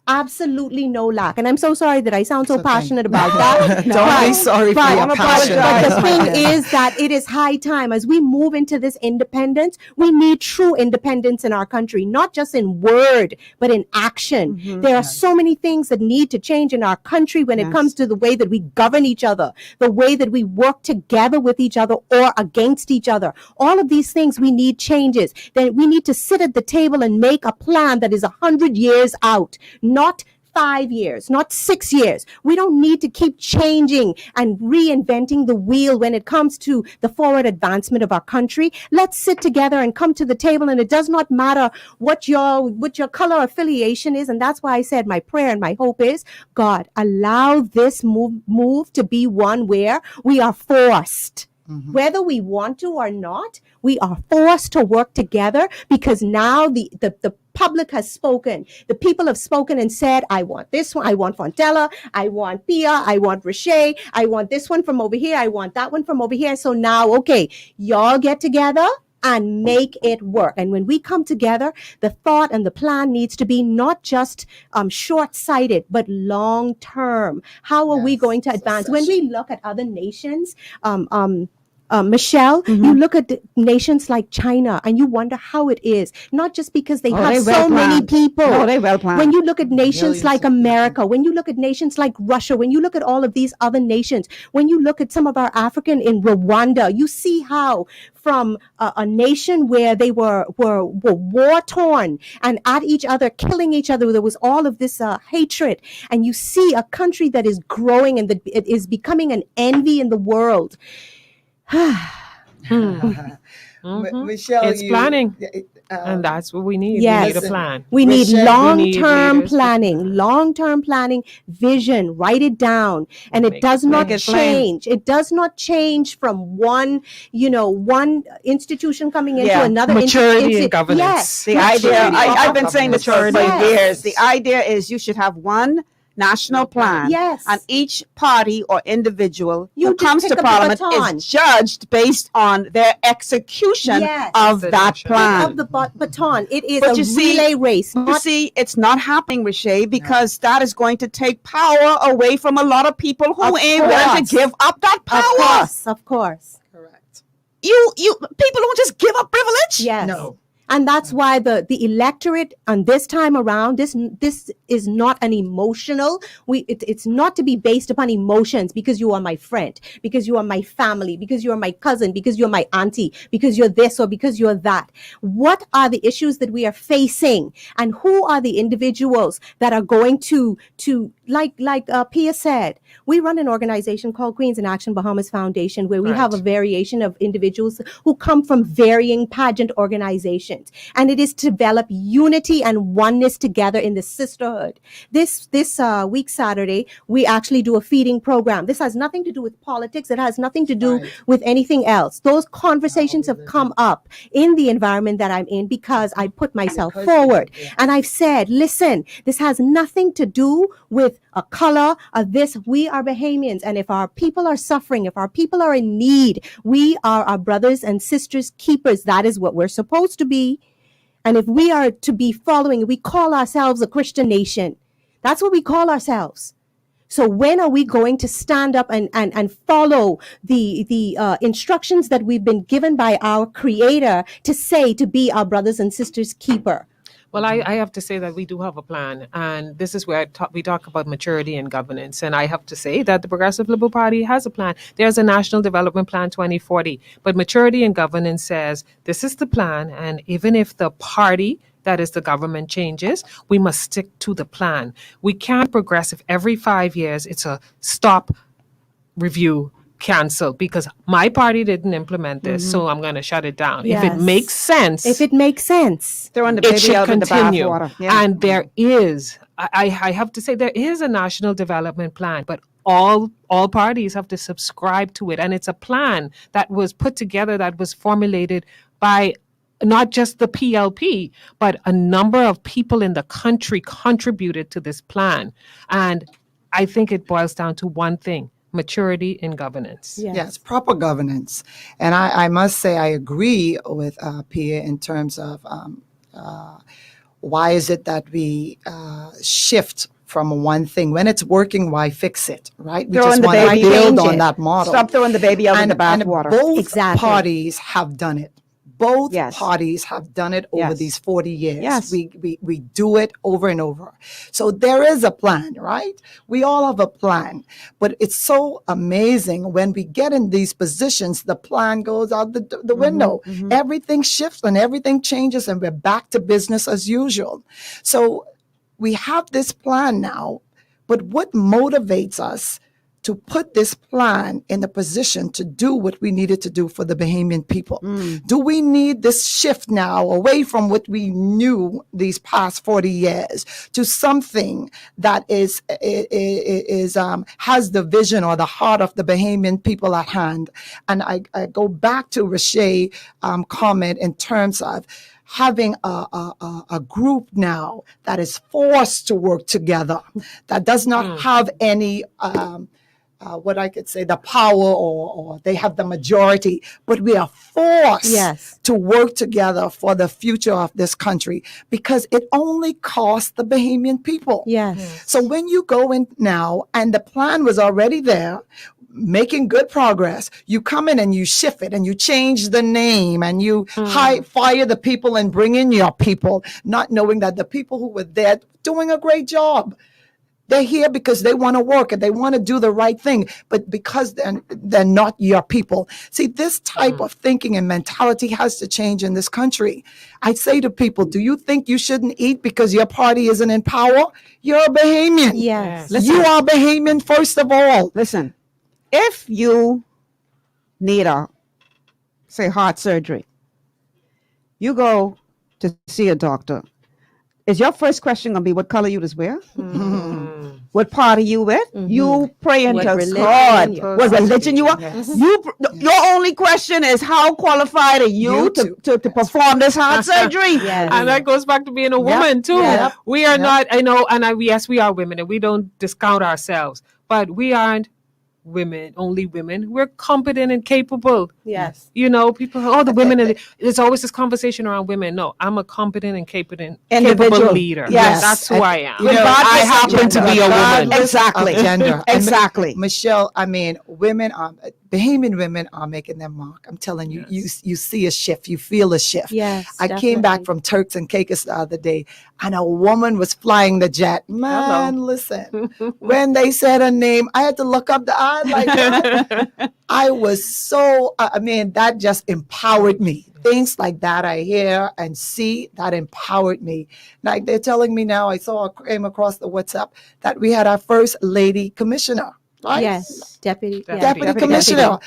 Absolutely no lack. And I'm so sorry that I sound so passionate about that. Don't be sorry for your passion. But the thing is that it is high time, as we move into this independence, we need true independence in our country, not just in word, but in action. There are so many things that need to change in our country when it comes to the way that we govern each other, the way that we work together with each other or against each other. All of these things, we need changes. Then we need to sit at the table and make a plan that is 100 years out. Not 5 years, not 6 years. We don't need to keep changing and reinventing the wheel when it comes to the forward advancement of our country. Let's sit together and come to the table, and it does not matter what your color affiliation is. And that's why I said my prayer and my hope is, God, allow this move to be one where we are forced. Whether we want to or not, we are forced to work together, because now the public has spoken. The people have spoken and said, I want this one. I want Fontella. I want Pia. I want Richa. I want this one from over here. I want that one from over here. So now, okay, y'all get together and make it work. And when we come together, the thought and the plan needs to be not just short-sighted, but long-term. How are we going to advance? When we look at other nations, Michelle, you look at nations like China and you wonder how it is, not just because they have so many people. No, they well planned. When you look at nations like America, when you look at nations like Russia, when you look at all of these other nations, when you look at some of our African in Rwanda, you see how from a nation where they were war torn and at each other, killing each other, there was all of this hatred, and you see a country that is growing and that it is becoming an envy in the world. Michelle, it's planning. And that's what we need. Yes. We need a plan. We need long-term leaders. planning, vision, write it down. And it does not change. It does not change from one institution coming into another. Maturity in governance. Yes. The idea, I've been saying this for years. The idea is you should have one national plan. Yes. And each party or individual You who just comes pick to up the Parliament baton. is judged based on their execution of that plan. Of the baton. It is But a relay race. You see, it's not happening, Richa, because that is going to take power away from a lot of people who ain't willing to give up that power. Of course. Correct. You people don't just give up privilege. Yes. No. And that's why the electorate on this time around, this is not an emotional. It's not to be based upon emotions, because you are my friend, because you are my family, because you are my cousin, because you're my auntie, because you're this or because you're that. What are the issues that we are facing, and who are the individuals that are going to like Pia said, we run an organization called Queens in Action Bahamas Foundation, where we have a variation of individuals who come from varying pageant organizations. movement, and it is to develop unity and oneness together in the sisterhood. This week, Saturday, we actually do a feeding program. This has nothing to do with politics. It has nothing to do with anything else. Those conversations have come up in the environment that I'm in because I put myself forward. And I've said, listen, this has nothing to do with a color of this. We are Bahamians. And if our people are suffering, if our people are in need, we are our brothers and sisters keepers. That is what we're supposed to be. And if we are to be following, we call ourselves a Christian nation. That's what we call ourselves. So when are we going to stand up and follow the instructions that we've been given by our Creator to say to be our brothers and sisters keeper? Well, I have to say that we do have a plan, and this is where we talk about maturity and governance. And I have to say that the Progressive Liberal Party has a plan. There's a National Development Plan 2040, but maturity and governance says this is the plan, and even if the party, that is the government, changes, we must stick to the plan. We can't progress if every 5 years it's a stop, review, cancel, because my party didn't implement this, so I'm going to shut it down. Yes. If it makes sense, throwing the it baby should out in the continue. bathwater. Yeah. And there is, I have to say, there is a national development plan, but all parties have to subscribe to it. And it's a plan that was put together, that was formulated by not just the PLP, but a number of people in the country contributed to this plan. And I think it boils down to one thing: maturity in governance. Yes, proper governance. And I must say I agree with Pia in terms of why is it that we shift from one thing. When it's working, why fix it, right? We Throwing just the want to baby build out. on that model. Stop throwing the baby out in the And bathwater. both parties have done it. Both parties have done it over Yes. these 40 years. Yes. We do it over and over. So there is a plan, right? We all have a plan. But it's so amazing when we get in these positions, the plan goes out the window. Everything shifts and everything changes, and we're back to business as usual. So we have this plan now, but what motivates us to put this plan in a position to do what we needed to do for the Bahamian people? Do we need this shift now away from what we knew these past 40 years to something that is has the vision or the heart of the Bahamian people at hand? And I go back to Rich's comment in terms of having a group now that is forced to work together, that does not have any what I could say, the power or they have the majority, but we are forced to work together for the future of this country, because it only costs the Bahamian people. So when you go in now and the plan was already there, making good progress, you come in and you shift it and you change the name and you fire the people and bring in your people, not knowing that the people who were there doing a great job. They're here because they want to work and they want to do the right thing, but because they're not your people. See, this type of thinking and mentality has to change in this country. I say to people, do you think you shouldn't eat because your party isn't in power? You're a Bahamian. Yes. Listen. You are Bahamian first of all. Listen, if you need say heart surgery, you go to see a doctor. Is your first question going to be what color you just wear? What party you with? You praying What to religion God. you're What religion you are? Your only question is how qualified are you to perform this heart surgery? And that goes back to being a woman too. We are not, I know, and yes, we are women and we don't discount ourselves, but we aren't only women. We're competent and capable. Yes. You know, people, the women, there's always this conversation around women. No, I'm a competent and capable leader. Yes. That's who I am. You know, I happen to be a woman. Exactly. Gender. Exactly. Michelle, I mean, Bahamian women are making their mark. I'm telling you, you see a shift, you feel a shift. Yes, I came back from Turks and Caicos the other day, and a woman was flying the jet. Man, listen, when they said her name, I had to look up the eye like that. I was so, that just empowered me. Things like that I hear and see that empowered me. Like they're telling me now, came across the WhatsApp that we had our first lady commissioner. Right? Yes, deputy Commissioner.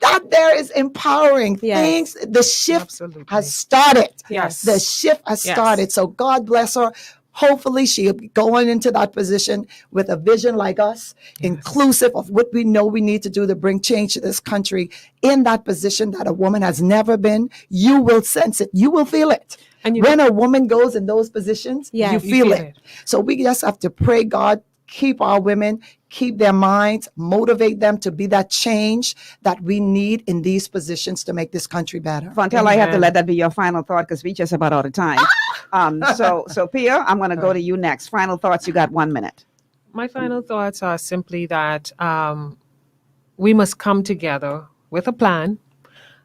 That there is empowering Yes. things. The shift Absolutely. has started. Yes. The shift has Yes. started. So God bless her. Hopefully she'll be going into that position with a vision like us, inclusive of what we know we need to do to bring change to this country, in that position that a woman has never been. You will sense it. You will feel it. And when a woman goes in those positions, Yes. you feel it. So we just have to pray, God, keep our women, keep their minds, motivate them to be that change that we need in these positions to make this country better. Fontella, I have to let that be your final thought because we just about out of time. So Pia, I'm going to go to you next. Final thoughts. You got 1 minute. My final thoughts are simply that we must come together with a plan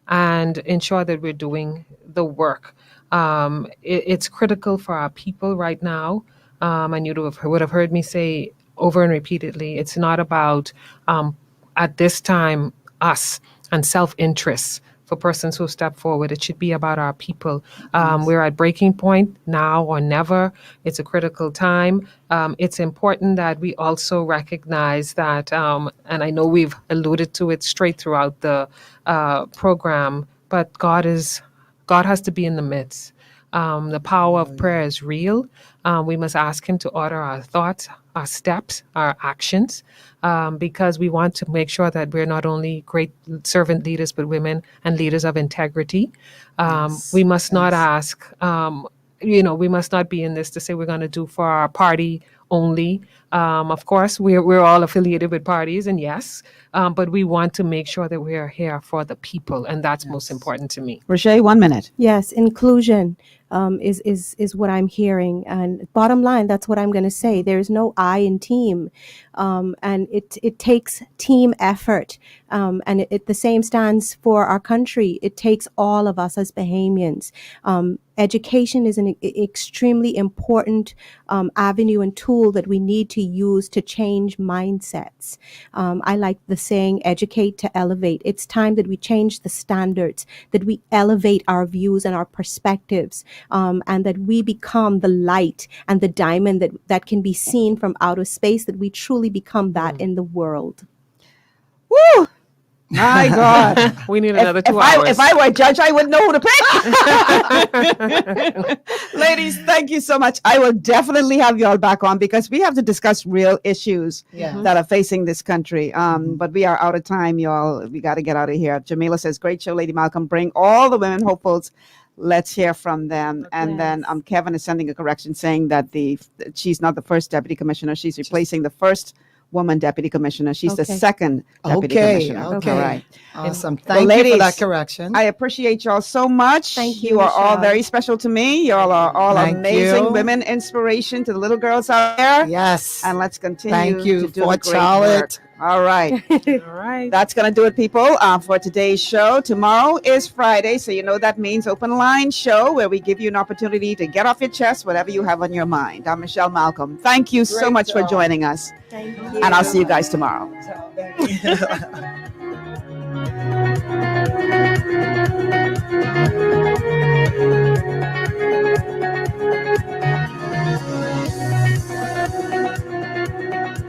and ensure that we're doing the work. It's critical for our people right now. And you would have heard me say over and repeatedly, it's not about, at this time, us and self-interest for persons who step forward. It should be about our people. We're at breaking point now or never. It's a critical time. It's important that we also recognize that, and I know we've alluded to it straight throughout the program, but God has to be in the midst. The power of prayer is real. We must ask him to order our thoughts, our steps, our actions, because we want to make sure that we're not only great servant leaders, but women and leaders of integrity. We must not ask, we must not be in this to say we're going to do for our party only. Of course, we're all affiliated with parties, and yes, but we want to make sure that we are here for the people, and that's most important to me. Roche, 1 minute. Yes, inclusion is what I'm hearing, and bottom line, that's what I'm going to say. There is no I in team, and it takes team effort, and the same stands for our country. It takes all of us as Bahamians. Education is an extremely important avenue and tool that we need to use to change mindsets. I like the saying, educate to elevate. It's time that we change the standards, that we elevate our views and our perspectives, and that we become the light and the diamond that can be seen from outer space, that we truly become that in the world. Woo! My God. We need another 2 hours. If I were a judge, I would know who to pick. Ladies, thank you so much. I will definitely have you all back on because we have to discuss real issues that are facing this country. But we are out of time, y'all. We got to get out of here. Jamila says, great show, Lady Malcolm. Bring all the women hopefuls. Let's hear from them. And then Kevin is sending a correction saying that she's not the first deputy commissioner. She's replacing the first woman deputy commissioner. She's the second deputy commissioner. Okay. All right. Awesome. Thank you for that correction. I appreciate y'all so much. Thank you. You are all Michelle. very special to me. Y'all are all amazing women, inspiration to the little girls out there. Yes. And let's continue Thank you, to do Fort great Charlotte. work. All right. All right. That's going to do it, people, for today's show. Tomorrow is Friday, so you know that means open line show where we give you an opportunity to get off your chest whatever you have on your mind. I'm Michelle Malcolm. Thank you so much for joining us. Thank you. And I'll see you guys tomorrow.